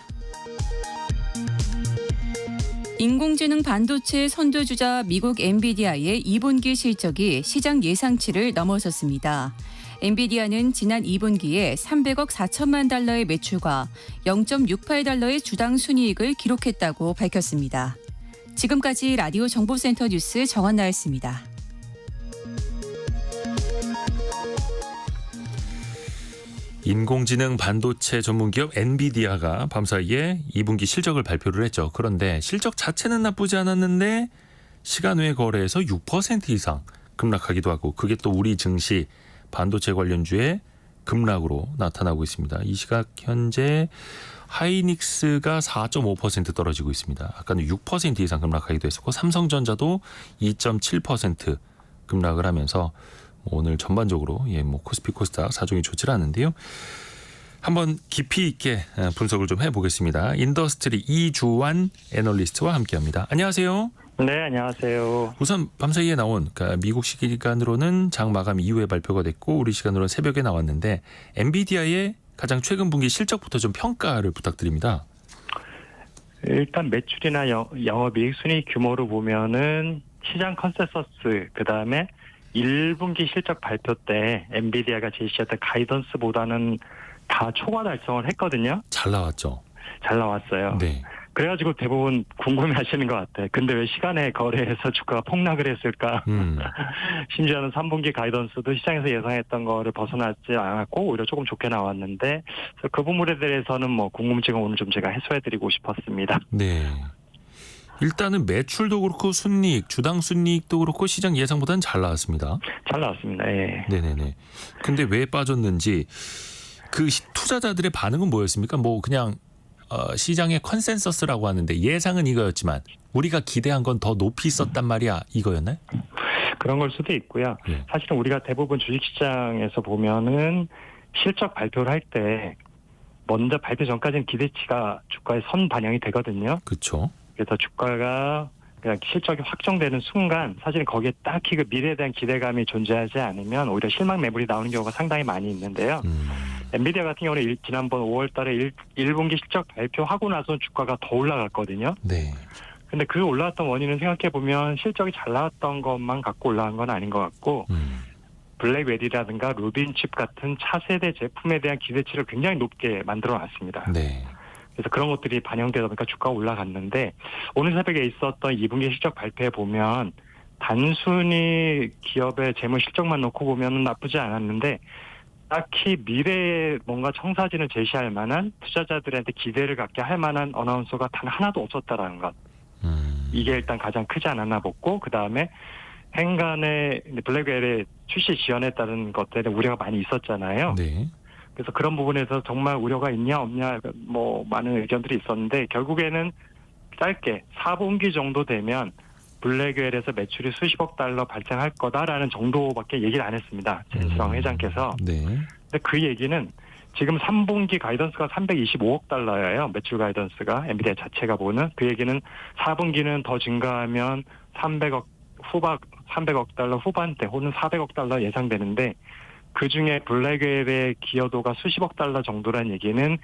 인공지능 반도체 선두주자 미국 엔비디아의 2분기 실적이 시장 예상치를 넘어섰습니다. 엔비디아는 지난 2분기에 300억 4천만 달러의 매출과 0.68달러의 주당 순이익을 기록했다고 밝혔습니다. 지금까지 라디오 정보센터 뉴스 정한나였습니다. 인공지능 반도체 전문기업 엔비디아가 밤사이에 2분기 실적을 발표를 했죠. 그런데 실적 자체는 나쁘지 않았는데 시간 외 거래에서 6% 이상 급락하기도 하고 그게 또 우리 증시 반도체 관련주의 급락으로 나타나고 있습니다. 이 시각 현재 하이닉스가 4.5% 떨어지고 있습니다. 아까는 6% 이상 급락하기도 했었고 삼성전자도 2.7% 급락을 하면서 오늘 전반적으로 코스피 코스닥 사정이 좋지 않은데요. 한번 깊이 있게 분석을 좀 해보겠습니다. 인더스트리 이주환 애널리스트와 함께합니다. 안녕하세요. 네, 안녕하세요. 우선 밤사이에 나온 미국 시간으로는 장 마감 이후에 발표가 됐고 우리 시간으로는 새벽에 나왔는데 엔비디아의 가장 최근 분기 실적부터 좀 평가를 부탁드립니다. 일단 매출이나 영업이익 순위 규모로 보면은 시장 컨센서스 그다음에 1분기 실적 발표 때 엔비디아가 제시했던 가이던스보다는 다 초과 달성을 했거든요. 잘 나왔죠. 잘 나왔어요. 네. 그래가지고 대부분 궁금해하시는 것 같아요. 근데 왜 시간에 거래해서 주가가 폭락을 했을까? 심지어는 3분기 가이던스도 시장에서 예상했던 거를 벗어나지 않았고 오히려 조금 좋게 나왔는데 그 부분에 대해서는 궁금증을 오늘 좀 제가 해소해드리고 싶었습니다. 네. 일단은 매출도 그렇고 순이익, 주당 순이익도 그렇고 시장 예상보다는 잘 나왔습니다. 잘 나왔습니다. 예. 네네네. 근데 왜 빠졌는지 그 투자자들의 반응은 뭐였습니까? 그냥 시장의 컨센서스라고 하는데 예상은 이거였지만 우리가 기대한 건 더 높이 있었단 말이야 이거였나요? 그런 걸 수도 있고요. 네. 사실은 우리가 대부분 주식시장에서 보면은 실적 발표를 할 때 먼저 발표 전까지는 기대치가 주가에 선 반영이 되거든요. 그렇죠. 그래서 주가가 그냥 실적이 확정되는 순간 사실은 거기에 딱히 그 미래에 대한 기대감이 존재하지 않으면 오히려 실망 매물이 나오는 경우가 상당히 많이 있는데요. 엔비디아 같은 경우는 지난번 5월 달에 1분기 실적 발표하고 나서 주가가 더 올라갔거든요. 네. 근데 그 올라왔던 원인은 생각해보면 실적이 잘 나왔던 것만 갖고 올라간 건 아닌 것 같고 블랙베리라든가 루빈칩 같은 차세대 제품에 대한 기대치를 굉장히 높게 만들어 놨습니다. 네. 그래서 그런 것들이 반영되다 보니까 주가가 올라갔는데 오늘 새벽에 있었던 2분기 실적 발표에 보면 단순히 기업의 재무 실적만 놓고 보면 나쁘지 않았는데 딱히 미래에 뭔가 청사진을 제시할 만한 투자자들한테 기대를 갖게 할 만한 어나운서가 단 하나도 없었다라는 것. 이게 일단 가장 크지 않았나 보고 그다음에 행간에 블랙베리 출시 지연에 따른 것들에 우려가 많이 있었잖아요. 네. 그래서 그런 부분에서 정말 우려가 있냐 없냐 많은 의견들이 있었는데 결국에는 짧게 4분기 정도 되면 블랙웰에서 매출이 수십억 달러 발생할 거다라는 정도밖에 얘기를 안 했습니다. 젠스랑 회장께서. 네. 근데 그 얘기는 지금 3분기 가이던스가 325억 달러예요. 매출 가이던스가 엔비디아 자체가 보는 그 얘기는 4분기는 더 증가하면 300억 달러 후반대 혹은 400억 달러 예상되는데 그중에 블랙웰의 기여도가 수십억 달러 정도란 얘기는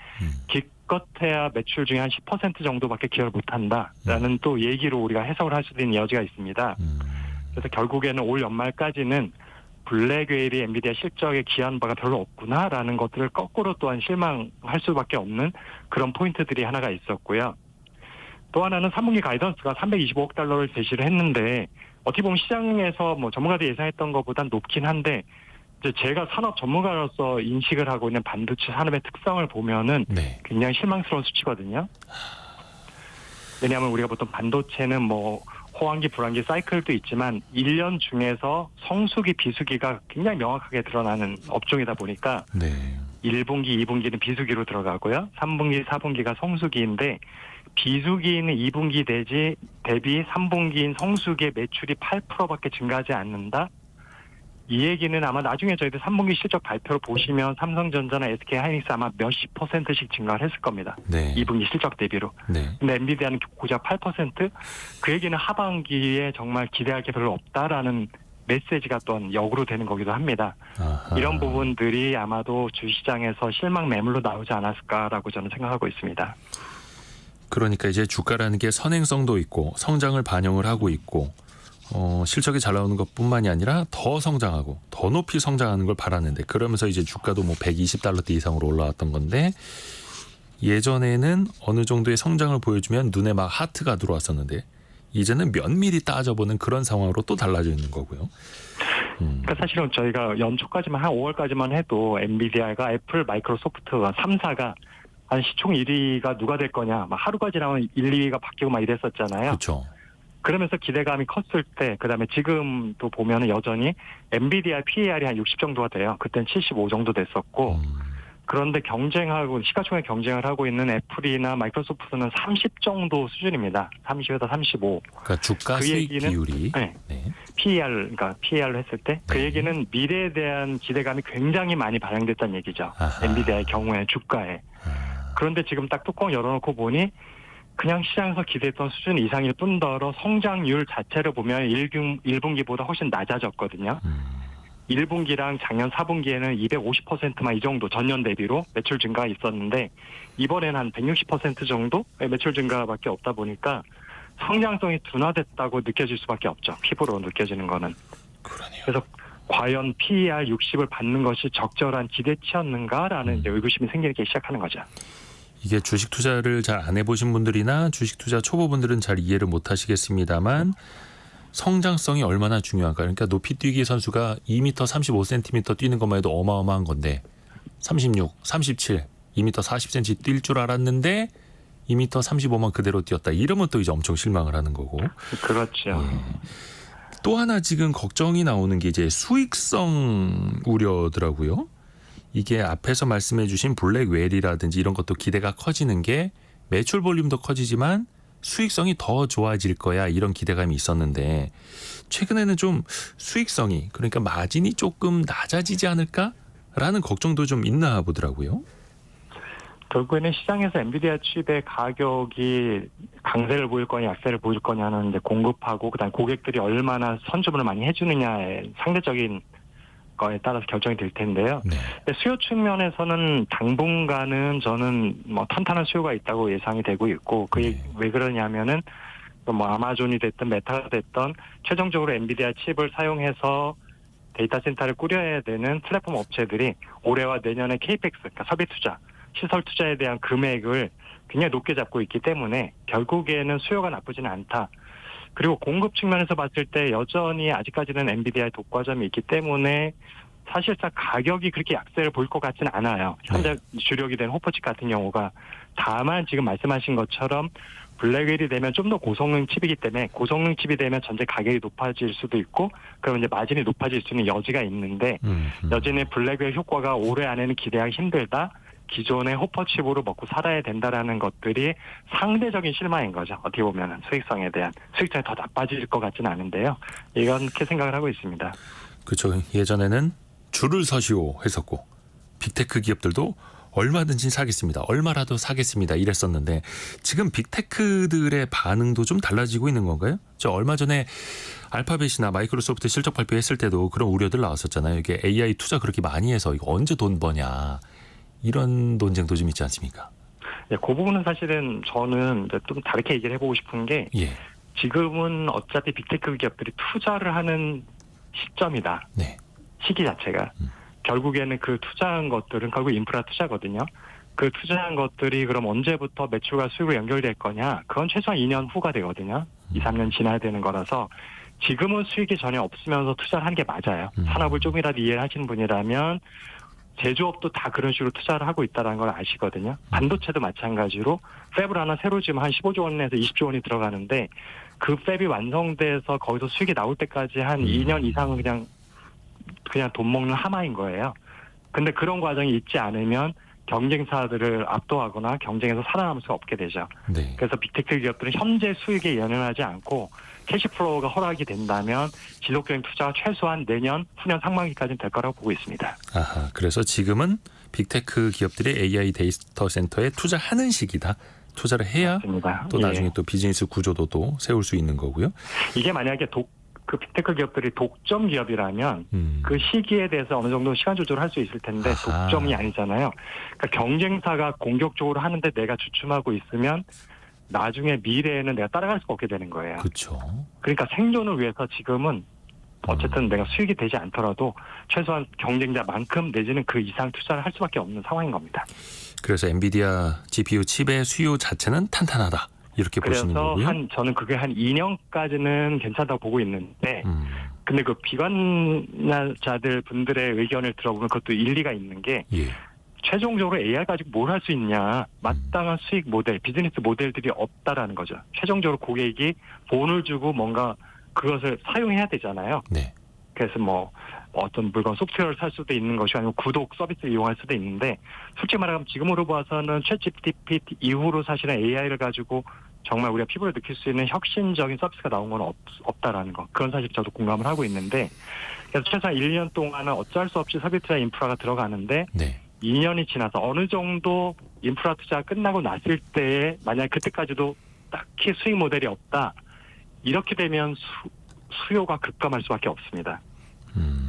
기껏해야 매출 중에 한 10% 정도밖에 기여를 못한다라는 또 얘기로 우리가 해석을 할 수도 있는 여지가 있습니다. 그래서 결국에는 올 연말까지는 블랙웰이 엔비디아 실적에 기여한 바가 별로 없구나라는 것들을 거꾸로 또한 실망할 수밖에 없는 그런 포인트들이 하나가 있었고요. 또 하나는 3분기 가이던스가 325억 달러를 제시를 했는데 어떻게 보면 시장에서 뭐 전문가들이 예상했던 것보단 높긴 한데 이제 제가 산업 전문가로서 인식을 하고 있는 반도체 산업의 특성을 보면은 네. 굉장히 실망스러운 수치거든요. 왜냐하면 우리가 보통 반도체는 뭐 호황기, 불황기 사이클도 있지만 1년 중에서 성수기, 비수기가 굉장히 명확하게 드러나는 업종이다 보니까 네. 1분기, 2분기는 비수기로 들어가고요. 3분기, 4분기가 성수기인데 비수기는 2분기 대비 3분기인 성수기의 매출이 8%밖에 증가하지 않는다. 이 얘기는 아마 나중에 저희들 3분기 실적 발표를 보시면 삼성전자나 SK하이닉스 아마 몇십 %씩 증가를 했을 겁니다. 네. 2분기 실적 대비로. 네. 근데 엔비디아는 고작 8%? 그 얘기는 하반기에 정말 기대할 게 별로 없다라는 메시지가 또 역으로 되는 거기도 합니다. 아하. 이런 부분들이 아마도 주시장에서 실망 매물로 나오지 않았을까라고 저는 생각하고 있습니다. 그러니까 이제 주가라는 게 선행성도 있고 성장을 반영을 하고 있고 실적이 잘 나오는 것뿐만이 아니라 더 성장하고 더 높이 성장하는 걸 바랐는데 그러면서 이제 주가도 뭐 120달러대 이상으로 올라왔던 건데 예전에는 어느 정도의 성장을 보여주면 눈에 막 하트가 들어왔었는데 이제는 면밀히 따져보는 그런 상황으로 또 달라져 있는 거고요. 그러니까 사실은 저희가 연초까지만 한 5월까지만 해도 엔비디아가 애플, 마이크로소프트가 3사가 한 시총 1위가 누가 될 거냐 막 하루가 지나면 1, 2위가 바뀌고 막 이랬었잖아요. 그렇죠. 그러면서 기대감이 컸을 때 그다음에 지금도 보면은 여전히 엔비디아 PER이 한 60 정도가 돼요. 그때는 75 정도 됐었고 그런데 경쟁하고 시가총액 경쟁을 하고 있는 애플이나 마이크로소프트는 30 정도 수준입니다. 30에서 35. 그러니까 주가 그 수익 얘기는- 비율이 네. 네. 그러니까 PER로 했을 때 그 네. 얘기는 미래에 대한 기대감이 굉장히 많이 반영됐다는 얘기죠. 아하. 엔비디아의 경우에 주가에. 그런데 지금 딱 뚜껑 열어놓고 보니 그냥 시장에서 기대했던 수준 이상일 뿐더러 성장률 자체를 보면 1분기보다 훨씬 낮아졌거든요. 1분기랑 작년 4분기에는 250%만 이 정도 전년 대비로 매출 증가가 있었는데 이번에는 한 160% 정도의 매출 증가밖에 없다 보니까 성장성이 둔화됐다고 느껴질 수밖에 없죠. 피부로 느껴지는 거는. 그러네요. 그래서 과연 PER 60을 받는 것이 적절한 기대치였는가라는 이제 의구심이 생기기 시작하는 거죠. 이게 주식 투자를 잘 안 해보신 분들이나 주식 투자 초보분들은 잘 이해를 못 하시겠습니다만 성장성이 얼마나 중요한가. 그러니까 높이 뛰기 선수가 2m 35cm 뛰는 것만 해도 어마어마한 건데 36, 37, 2m 40cm 뛸 줄 알았는데 2m 35만 그대로 뛰었다. 이러면 또 이제 엄청 실망을 하는 거고. 그렇죠. 또 하나 지금 걱정이 나오는 게 이제 수익성 우려더라고요. 이게 앞에서 말씀해 주신 블랙웰이라든지 이런 것도 기대가 커지는 게 매출 볼륨도 커지지만 수익성이 더 좋아질 거야 이런 기대감이 있었는데 최근에는 좀 수익성이 그러니까 마진이 조금 낮아지지 않을까라는 걱정도 좀 있나 보더라고요. 결국에는 시장에서 엔비디아 칩의 가격이 강세를 보일 거냐 약세를 보일 거냐는 이제 공급하고 그다음 고객들이 얼마나 선주문을 많이 해주느냐의 상대적인 거에 따라서 결정이 될 텐데요. 네. 근데 수요 측면에서는 당분간은 저는 뭐 탄탄한 수요가 있다고 예상이 되고 있고 그게 왜 그러냐면은 뭐 아마존이 됐든 메타가 됐든 최종적으로 엔비디아 칩을 사용해서 데이터 센터를 꾸려야 되는 플랫폼 업체들이 올해와 내년에 케이펙스, 그러니까 설비 투자, 시설 투자에 대한 금액을 굉장히 높게 잡고 있기 때문에 결국에는 수요가 나쁘지는 않다. 그리고 공급 측면에서 봤을 때 여전히 아직까지는 엔비디아의 독과점이 있기 때문에 사실상 가격이 그렇게 약세를 보일 것 같지는 않아요. 현재 주력이 된 호퍼칩 같은 경우가. 다만 지금 말씀하신 것처럼 블랙웰이 되면 좀 더 고성능 칩이기 때문에 고성능 칩이 되면 전체 가격이 높아질 수도 있고 그러면 이제 마진이 높아질 수 있는 여지가 있는데 여전히 블랙웰 효과가 올해 안에는 기대하기 힘들다. 기존의 호퍼칩으로 먹고 살아야 된다라는 것들이 상대적인 실망인 거죠. 어떻게 보면은 수익성에 대한 수익성이 더 나빠질 것 같지는 않은데요. 이렇게 생각을 하고 있습니다. 그렇죠. 예전에는 줄을 서시오 했었고 빅테크 기업들도 얼마든지 사겠습니다. 얼마라도 사겠습니다. 이랬었는데 지금 빅테크들의 반응도 좀 달라지고 있는 건가요? 저 얼마 전에 알파벳이나 마이크로소프트 실적 발표했을 때도 그런 우려들 나왔었잖아요. 이게 AI 투자 그렇게 많이 해서 이거 언제 돈 버냐. 이런 논쟁도 좀 있지 않습니까? 네, 그 부분은 사실은 저는 좀 다르게 얘기를 해보고 싶은 게 예. 지금은 어차피 빅테크 기업들이 투자를 하는 시점이다. 네. 시기 자체가. 결국에는 그 투자한 것들은 결국 인프라 투자거든요. 그 투자한 것들이 그럼 언제부터 매출과 수익으로 연결될 거냐? 그건 최소한 2년 후가 되거든요. 2, 3년 지나야 되는 거라서 지금은 수익이 전혀 없으면서 투자를 한 게 맞아요. 산업을 조금이라도 이해를 하시는 분이라면 제조업도 다 그런 식으로 투자를 하고 있다는 걸 아시거든요. 반도체도 마찬가지로 팹을 하나 새로 지으면 한 15조 원에서 20조 원이 들어가는데 그 팹이 완성돼서 거기서 수익이 나올 때까지 한 2년 이상은 그냥 돈 먹는 하마인 거예요. 근데 그런 과정이 있지 않으면 경쟁사들을 압도하거나 경쟁에서 살아남을 수가 없게 되죠. 네. 그래서 빅테크 기업들은 현재 수익에 연연하지 않고 캐시플로우가 허락이 된다면 지속적인 투자가 최소한 내년, 후년 상반기까지는 될 거라고 보고 있습니다. 아하, 그래서 지금은 빅테크 기업들이 AI 데이터 센터에 투자하는 시기다. 투자를 해야 맞습니다. 또 예. 나중에 또 비즈니스 구조도 또 세울 수 있는 거고요. 이게 만약에 그 빅테크 기업들이 독점 기업이라면 그 시기에 대해서 어느 정도 시간 조절을 할 수 있을 텐데 아하. 독점이 아니잖아요. 그러니까 경쟁사가 공격적으로 하는데 내가 주춤하고 있으면 나중에 미래에는 내가 따라갈 수가 없게 되는 거예요. 그렇죠. 그러니까 생존을 위해서 지금은 어쨌든 내가 수익이 되지 않더라도 최소한 경쟁자만큼 내지는 그 이상 투자를 할 수밖에 없는 상황인 겁니다. 그래서 엔비디아 GPU 칩의 수요 자체는 탄탄하다. 이렇게 보시는 그래서 거고요. 저는 그게 한 2년까지는 괜찮다고 보고 있는데 근데 그 비관자들 분들의 의견을 들어보면 그것도 일리가 있는 게 예. 최종적으로 AI 가지고 뭘 할 수 있냐. 마땅한 수익 모델, 비즈니스 모델들이 없다라는 거죠. 최종적으로 고객이 돈을 주고 뭔가 그것을 사용해야 되잖아요. 네. 그래서 뭐 어떤 물건 소프트웨어를 살 수도 있는 것이 아니고 구독 서비스를 이용할 수도 있는데 솔직히 말하면 지금으로 봐서는 챗GPT 이후로 사실은 AI를 가지고 정말 우리가 피부로 느낄 수 있는 혁신적인 서비스가 나온 건 없다라는 거. 그건 사실 저도 공감을 하고 있는데 그래서 최소한 1년 동안은 어쩔 수 없이 설비 투자 인프라가 들어가는데 네. 2년이 지나서 어느 정도 인프라 투자가 끝나고 났을 때에 만약 그때까지도 딱히 수익 모델이 없다. 이렇게 되면 수요가 급감할 수밖에 없습니다.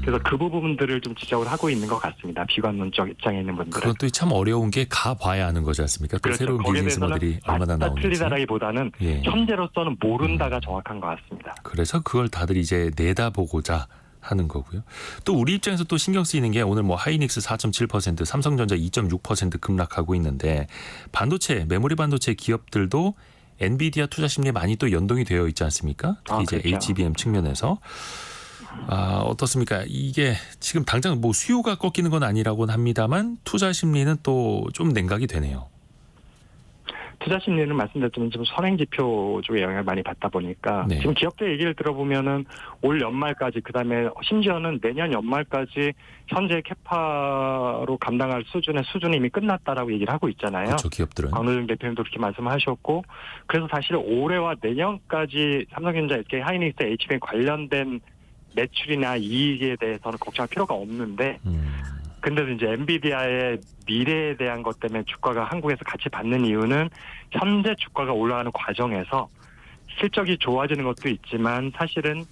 그래서 그 부분들을 좀 지적을 하고 있는 것 같습니다. 비관론적 입장에 있는 분들은. 그것도 참 어려운 게 가봐야 하는 거지 않습니까? 또 그렇죠. 새로운 거기에 비즈니스 대해서는 모델이 얼마나 맞다 나오는지. 틀리다라기보다는 예. 현재로서는 모른다가 정확한 것 같습니다. 그래서 그걸 다들 이제 내다보고자 하는 거고요. 또 우리 입장에서 또 신경 쓰이는 게 오늘 뭐 하이닉스 4.7%, 삼성전자 2.6% 급락하고 있는데 반도체, 메모리 반도체 기업들도 엔비디아 투자 심리에 많이 또 연동이 되어 있지 않습니까? 특히 이제 그렇죠. HBM 측면에서. 어떻습니까? 이게 지금 당장 뭐 수요가 꺾이는 건 아니라고는 합니다만 투자 심리는 또 좀 냉각이 되네요. 투자 심리는 말씀드렸지만 지금 선행지표 쪽에 영향을 많이 받다 보니까 네. 지금 기업들 얘기를 들어보면은 올 연말까지 그다음에 심지어는 내년 연말까지 현재 캐파로 감당할 수준이 이미 끝났다라고 얘기를 하고 있잖아요. 그렇죠, 기업들은. 강노정 대표님도 그렇게 말씀하셨고 그래서 사실 올해와 내년까지 삼성전자, SK 하이닉스, HBM 관련된 매출이나 이익에 대해서는 걱정할 필요가 없는데 근데 이제 엔비디아의 미래에 대한 것 때문에 주가가 한국에서 같이 받는 이유는 현재 주가가 올라가는 과정에서 실적이 좋아지는 것도 있지만 사실은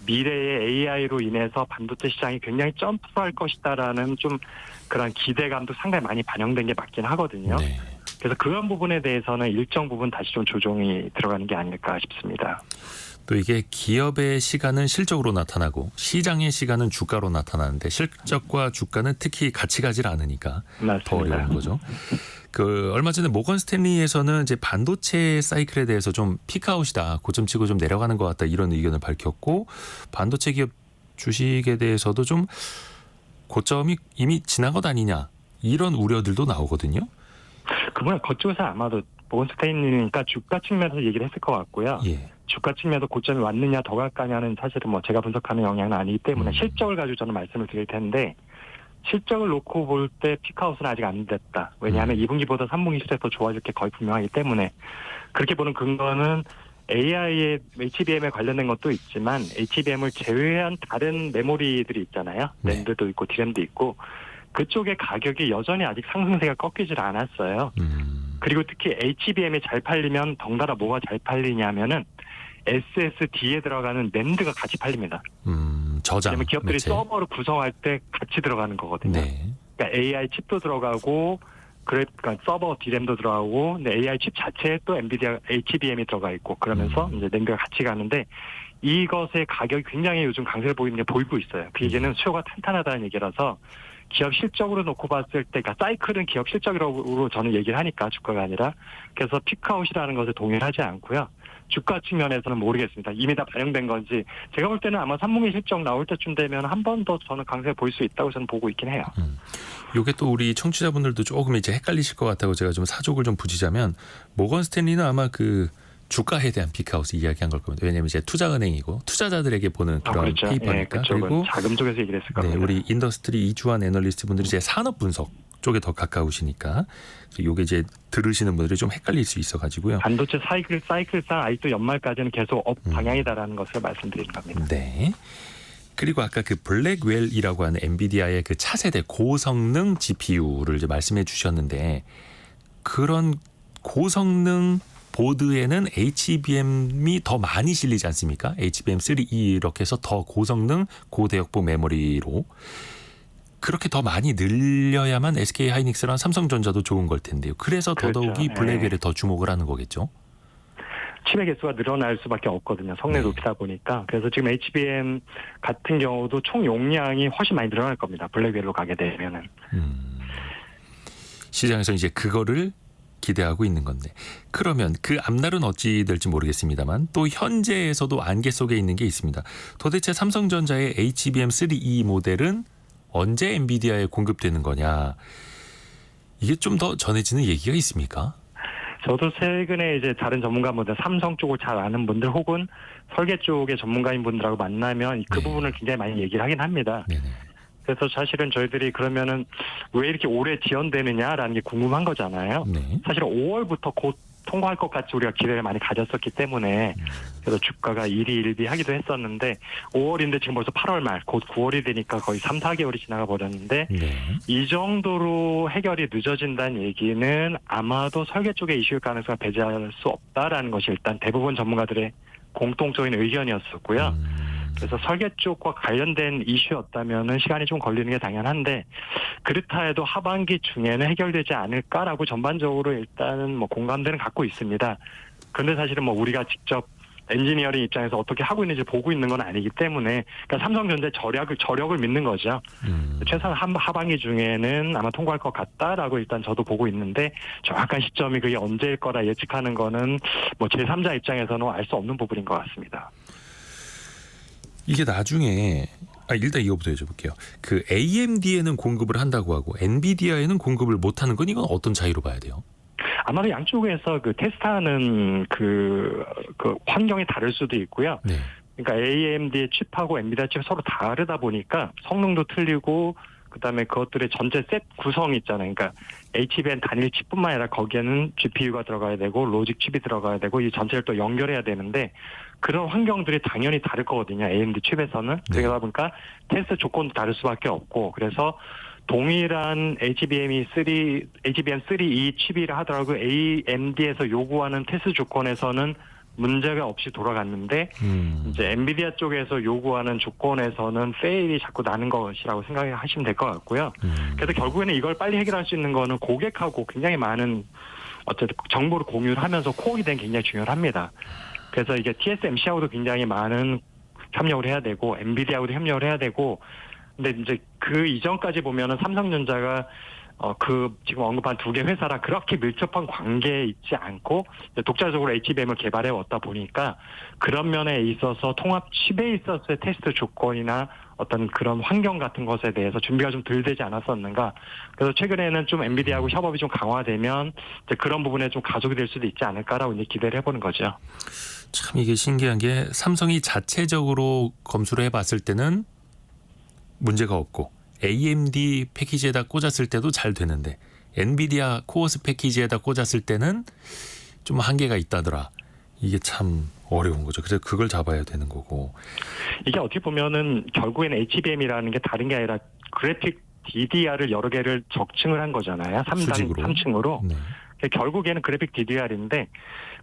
미래의 AI로 인해서 반도체 시장이 굉장히 점프할 것이다라는 좀 그런 기대감도 상당히 많이 반영된 게 맞긴 하거든요. 네. 그래서 그런 부분에 대해서는 일정 부분 다시 좀 조정이 들어가는 게 아닐까 싶습니다. 또 이게 기업의 시간은 실적으로 나타나고 시장의 시간은 주가로 나타나는데 실적과 주가는 특히 같이 가질 않으니까 더 어려운 맞습니다. 거죠. 그 얼마 전에 모건 스탠리에서는 이제 반도체 사이클에 대해서 좀 피크아웃이다, 고점치고 좀 내려가는 것 같다 이런 의견을 밝혔고 반도체 기업 주식에 대해서도 좀 고점이 이미 지난 것 아니냐 이런 우려들도 나오거든요. 그분은 그쪽에서 아마도 모건 스탠리니까 주가 측면에서 얘기를 했을 것 같고요. 예. 주가 측면에도 고점이 왔느냐 더 갈까냐는 사실은 뭐 제가 분석하는 영향은 아니기 때문에 실적을 가지고 저는 말씀을 드릴 텐데 실적을 놓고 볼 때 피크아웃은 아직 안 됐다. 왜냐하면 2분기보다 3분기 실적이 더 좋아질 게 거의 분명하기 때문에 그렇게 보는 근거는 AI의 HBM에 관련된 것도 있지만 HBM을 제외한 다른 메모리들이 있잖아요. 네. 랜드도 있고 DRAM도 있고 그쪽의 가격이 여전히 아직 상승세가 꺾이질 않았어요. 그리고 특히 HBM이 잘 팔리면 덩달아 뭐가 잘 팔리냐면은 SSD에 들어가는 낸드가 같이 팔립니다. 저장. 왜냐면 기업들이 매체. 서버를 구성할 때 같이 들어가는 거거든요. 네. 그러니까 AI 칩도 들어가고, 그러니까 서버 DRAM도 들어가고, 근데 AI 칩 자체에 또 엔비디아 HBM이 들어가 있고, 그러면서 이제 낸드가 같이 가는데 이것의 가격이 굉장히 요즘 강세를 보이는 게 보이고 있어요. 그 얘기는 수요가 탄탄하다는 얘기라서 기업 실적으로 놓고 봤을 때, 그러니까 사이클은 기업 실적으로 저는 얘기를 하니까 주가가 아니라, 그래서 피크아웃이라는 것에 동의하지 않고요. 주가 측면에서는 모르겠습니다. 이미 다 반영된 건지. 제가 볼 때는 아마 3분기 실적 나올 때쯤 되면 한 번 더 저는 강세 보일 수 있다고 저는 보고 있긴 해요. 요게 또 우리 청취자분들도 조금 이제 헷갈리실 것 같다고 제가 좀 사족을 좀 부지자면, 모건 스탠리는 아마 그 주가에 대한 피크아웃 이야기한 걸 겁니다. 왜냐하면 이제 투자은행이고 투자자들에게 보는 그런 그렇죠. 페이퍼니까. 그쪽은 그리고 자금 쪽에서 얘기를 했을 겁니다. 우리 인더스트리 이주한 애널리스트 분들이 이제 산업 분석 쪽에 더 가까우시니까 요게 이제 들으시는 분들이 좀 헷갈릴 수 있어가지고요. 반도체 사이클상 아직도 연말까지는 계속 업 방향이다라는 것을 말씀드린 겁니다. 네. 그리고 아까 그 블랙웰이라고 하는 엔비디아의 그 차세대 고성능 GPU를 이제 말씀해 주셨는데, 그런 고성능 보드에는 HBM이 더 많이 실리지 않습니까? HBM3E 이렇게 해서 더 고성능 고대역폭 메모리로 그렇게 더 많이 늘려야만 SK하이닉스랑 삼성전자도 좋은 걸 텐데요. 그래서 더더욱이 그렇죠. 블랙웰에 더 주목을 하는 거겠죠. 칩의 개수가 늘어날 수밖에 없거든요. 성능 네. 높이다 보니까. 그래서 지금 HBM 같은 경우도 총 용량이 훨씬 많이 늘어날 겁니다. 블랙웰로 가게 되면은. 시장에서 이제 그거를 기대하고 있는 건데, 그러면 그 앞날은 어찌 될지 모르겠습니다만 또 현재에서도 안개 속에 있는 게 있습니다. 도대체 삼성전자의 HBM3E 모델은 언제 엔비디아에 공급되는 거냐, 이게 좀 더 전해지는 얘기가 있습니까? 저도 최근에 이제 다른 전문가분들, 삼성 쪽을 잘 아는 분들 혹은 설계 쪽의 전문가인 분들하고 만나면 그 네. 부분을 굉장히 많이 얘기를 하긴 합니다. 네네. 그래서 사실은 저희들이 그러면은 왜 이렇게 오래 지연되느냐라는 게 궁금한 거잖아요. 네. 사실은 5월부터 곧 통과할 것 같이 우리가 기대를 많이 가졌었기 때문에 그래서 주가가 일희일비하기도 했었는데 5월인데 지금 벌써 8월 말 곧 9월이 되니까 거의 3, 4개월이 지나가 버렸는데 네. 이 정도로 해결이 늦어진다는 얘기는 아마도 설계 쪽의 이슈일 가능성을 배제할 수 없다라는 것이 일단 대부분 전문가들의 공통적인 의견이었었고요. 그래서 설계 쪽과 관련된 이슈였다면은 시간이 좀 걸리는 게 당연한데, 그렇다 해도 하반기 중에는 해결되지 않을까라고 전반적으로 일단은 뭐 공감대는 갖고 있습니다. 그런데 사실은 뭐 우리가 직접 엔지니어링 입장에서 어떻게 하고 있는지 보고 있는 건 아니기 때문에, 그러니까 삼성전자의 저력을 믿는 거죠. 최소한 하반기 중에는 아마 통과할 것 같다라고 일단 저도 보고 있는데, 정확한 시점이 그게 언제일 거라 예측하는 거는 뭐 제3자 입장에서는 알 수 없는 부분인 것 같습니다. 이게 나중에 일단 이거부터 여쭤볼게요. 그 AMD에는 공급을 한다고 하고 엔비디아에는 공급을 못하는 건 이건 어떤 차이로 봐야 돼요? 아마도 양쪽에서 그 테스트하는 그 환경이 다를 수도 있고요. 네. 그러니까 AMD의 칩하고 엔비디아 칩이 서로 다르다 보니까 성능도 틀리고, 그다음에 그것들의 전체 셋 구성이 있잖아요. 그러니까 HBM 단일 칩뿐만 아니라 거기에는 GPU가 들어가야 되고 로직 칩이 들어가야 되고 이 전체를 또 연결해야 되는데, 그런 환경들이 당연히 다를 거거든요. AMD 칩에서는. 그러다 보니까 테스트 조건도 다를 수밖에 없고, 그래서 동일한 HBM3E 칩이라 하더라도 AMD에서 요구하는 테스트 조건에서는 문제가 없이 돌아갔는데, 이제 엔비디아 쪽에서 요구하는 조건에서는 페일이 자꾸 나는 것이라고 생각하시면 될 것 같고요. 그래서 결국에는 이걸 빨리 해결할 수 있는 거는 고객하고 굉장히 많은 어쨌든 정보를 공유를 하면서 코어이 된 굉장히 중요합니다. 그래서 이게 TSMC하고도 굉장히 많은 협력을 해야 되고, 엔비디아하고도 협력을 해야 되고, 근데 이제 그 이전까지 보면은 삼성전자가 지금 언급한 두 개 회사랑 그렇게 밀접한 관계에 있지 않고 독자적으로 HBM을 개발해 왔다 보니까 그런 면에 있어서 통합 칩에 있어서의 테스트 조건이나 어떤 그런 환경 같은 것에 대해서 준비가 좀 덜 되지 않았었는가. 그래서 최근에는 좀 엔비디아하고 협업이 좀 강화되면 이제 그런 부분에 좀 가속이 될 수도 있지 않을까라고 이제 기대를 해보는 거죠. 참 이게 신기한 게 삼성이 자체적으로 검수를 해봤을 때는 문제가 없고 AMD 패키지에다 꽂았을 때도 잘 되는데 엔비디아 코어스 패키지에다 꽂았을 때는 좀 한계가 있다더라. 이게 참 어려운 거죠. 그래서 그걸 잡아야 되는 거고. 이게 어떻게 보면은 결국에는 HBM이라는 게 다른 게 아니라 그래픽 DDR을 여러 개를 적층을 한 거잖아요. 3층으로. 네. 결국에는 그래픽 DDR인데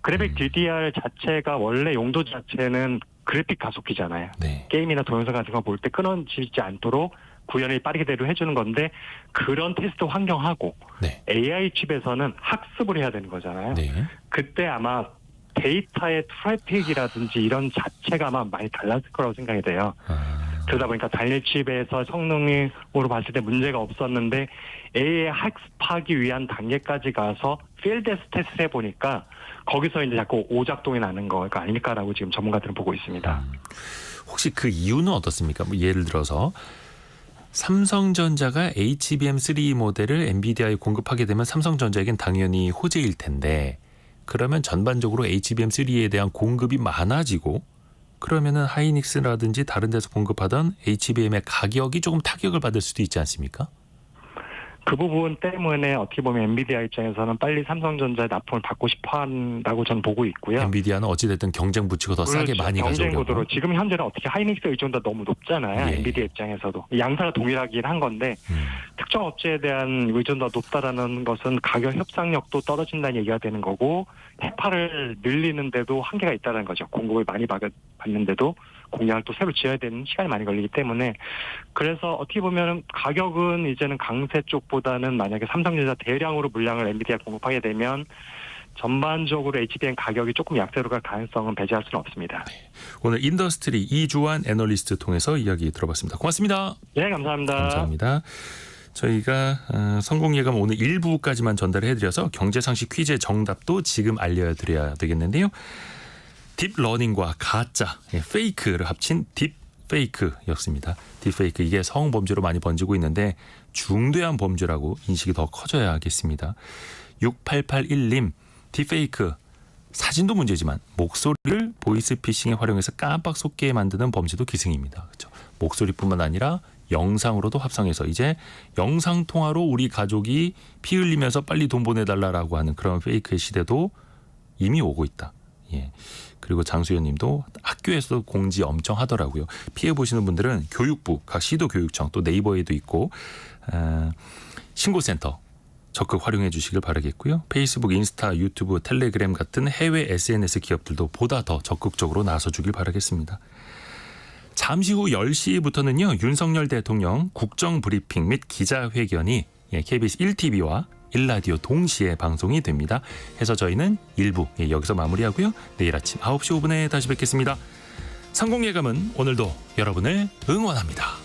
그래픽 DDR 자체가 원래 용도 자체는 그래픽 가속기잖아요. 네. 게임이나 동영상 같은 거 볼 때 끊어지지 않도록 구현을 빠르게 대로 해주는 건데, 그런 테스트 환경하고 네. AI 칩에서는 학습을 해야 되는 거잖아요. 네. 그때 아마 데이터의 트래픽이라든지 이런 자체가 아마 많이 달라질 거라고 생각이 돼요. 그러다 보니까 단일 칩에서 성능으로 봤을 때 문제가 없었는데 A에 학습하기 위한 단계까지 가서 필드 테스트를 해보니까 거기서 이제 자꾸 오작동이 나는 거가 아닐까라고 지금 전문가들은 보고 있습니다. 혹시 그 이유는 어떻습니까? 뭐 예를 들어서 삼성전자가 HBM3 모델을 엔비디아에 공급하게 되면 삼성전자에겐 당연히 호재일 텐데 그러면 전반적으로 HBM3에 대한 공급이 많아지고 그러면은 하이닉스라든지 다른 데서 공급하던 HBM의 가격이 조금 타격을 받을 수도 있지 않습니까? 그 부분 때문에 어떻게 보면 엔비디아 입장에서는 빨리 삼성전자에 납품을 받고 싶어 한다고 저는 보고 있고요. 엔비디아는 어찌됐든 경쟁 부치고 더 싸게 많이 경쟁 가져오려고. 구도로 지금 현재는 어떻게 하이닉스 의존도가 너무 높잖아요. 예. 엔비디아 입장에서도 양사가 동일하긴 한 건데 특정 업체에 대한 의존도가 높다라는 것은 가격 협상력도 떨어진다는 얘기가 되는 거고 해파를 늘리는데도 한계가 있다는 거죠. 공급을 많이 받는데도 공장을 또 새로 지어야 되는 시간이 많이 걸리기 때문에 그래서 어떻게 보면 가격은 이제는 강세 쪽보다는 만약에 삼성전자 대량으로 물량을 엔비디아 공급하게 되면 전반적으로 HBM 가격이 조금 약세로 갈 가능성은 배제할 수는 없습니다. 오늘 인더스트리 이주환 애널리스트 통해서 이야기 들어봤습니다. 고맙습니다. 네, 감사합니다. 감사합니다. 저희가 성공 예감 오늘 1부까지만 전달해드려서 경제상식 퀴즈의 정답도 지금 알려드려야 되겠는데요. 딥러닝과 가짜, 페이크를 합친 딥페이크였습니다. 딥페이크 이게 성범죄로 많이 번지고 있는데 중대한 범죄라고 인식이 더 커져야 하겠습니다. 6881님 딥페이크 사진도 문제지만 목소리를 보이스피싱에 활용해서 깜빡 속게 만드는 범죄도 기승입니다. 그렇죠? 목소리뿐만 아니라 영상으로도 합성해서 이제 영상통화로 우리 가족이 피 흘리면서 빨리 돈 보내달라고 하는 그런 페이크의 시대도 이미 오고 있다. 예. 그리고 장수연 님도 학교에서도 공지 엄청 하더라고요. 피해 보시는 분들은 교육부, 각 시도 교육청 또 네이버에도 있고 신고센터 적극 활용해 주시길 바라겠고요. 페이스북, 인스타, 유튜브, 텔레그램 같은 해외 SNS 기업들도 보다 더 적극적으로 나서주길 바라겠습니다. 잠시 후 10시부터는요. 윤석열 대통령 국정브리핑 및 기자회견이 KBS 1TV와 1라디오 동시에 방송이 됩니다. 해서 저희는 1부 여기서 마무리하고요. 내일 아침 9시 5분에 다시 뵙겠습니다. 성공예감은 오늘도 여러분을 응원합니다.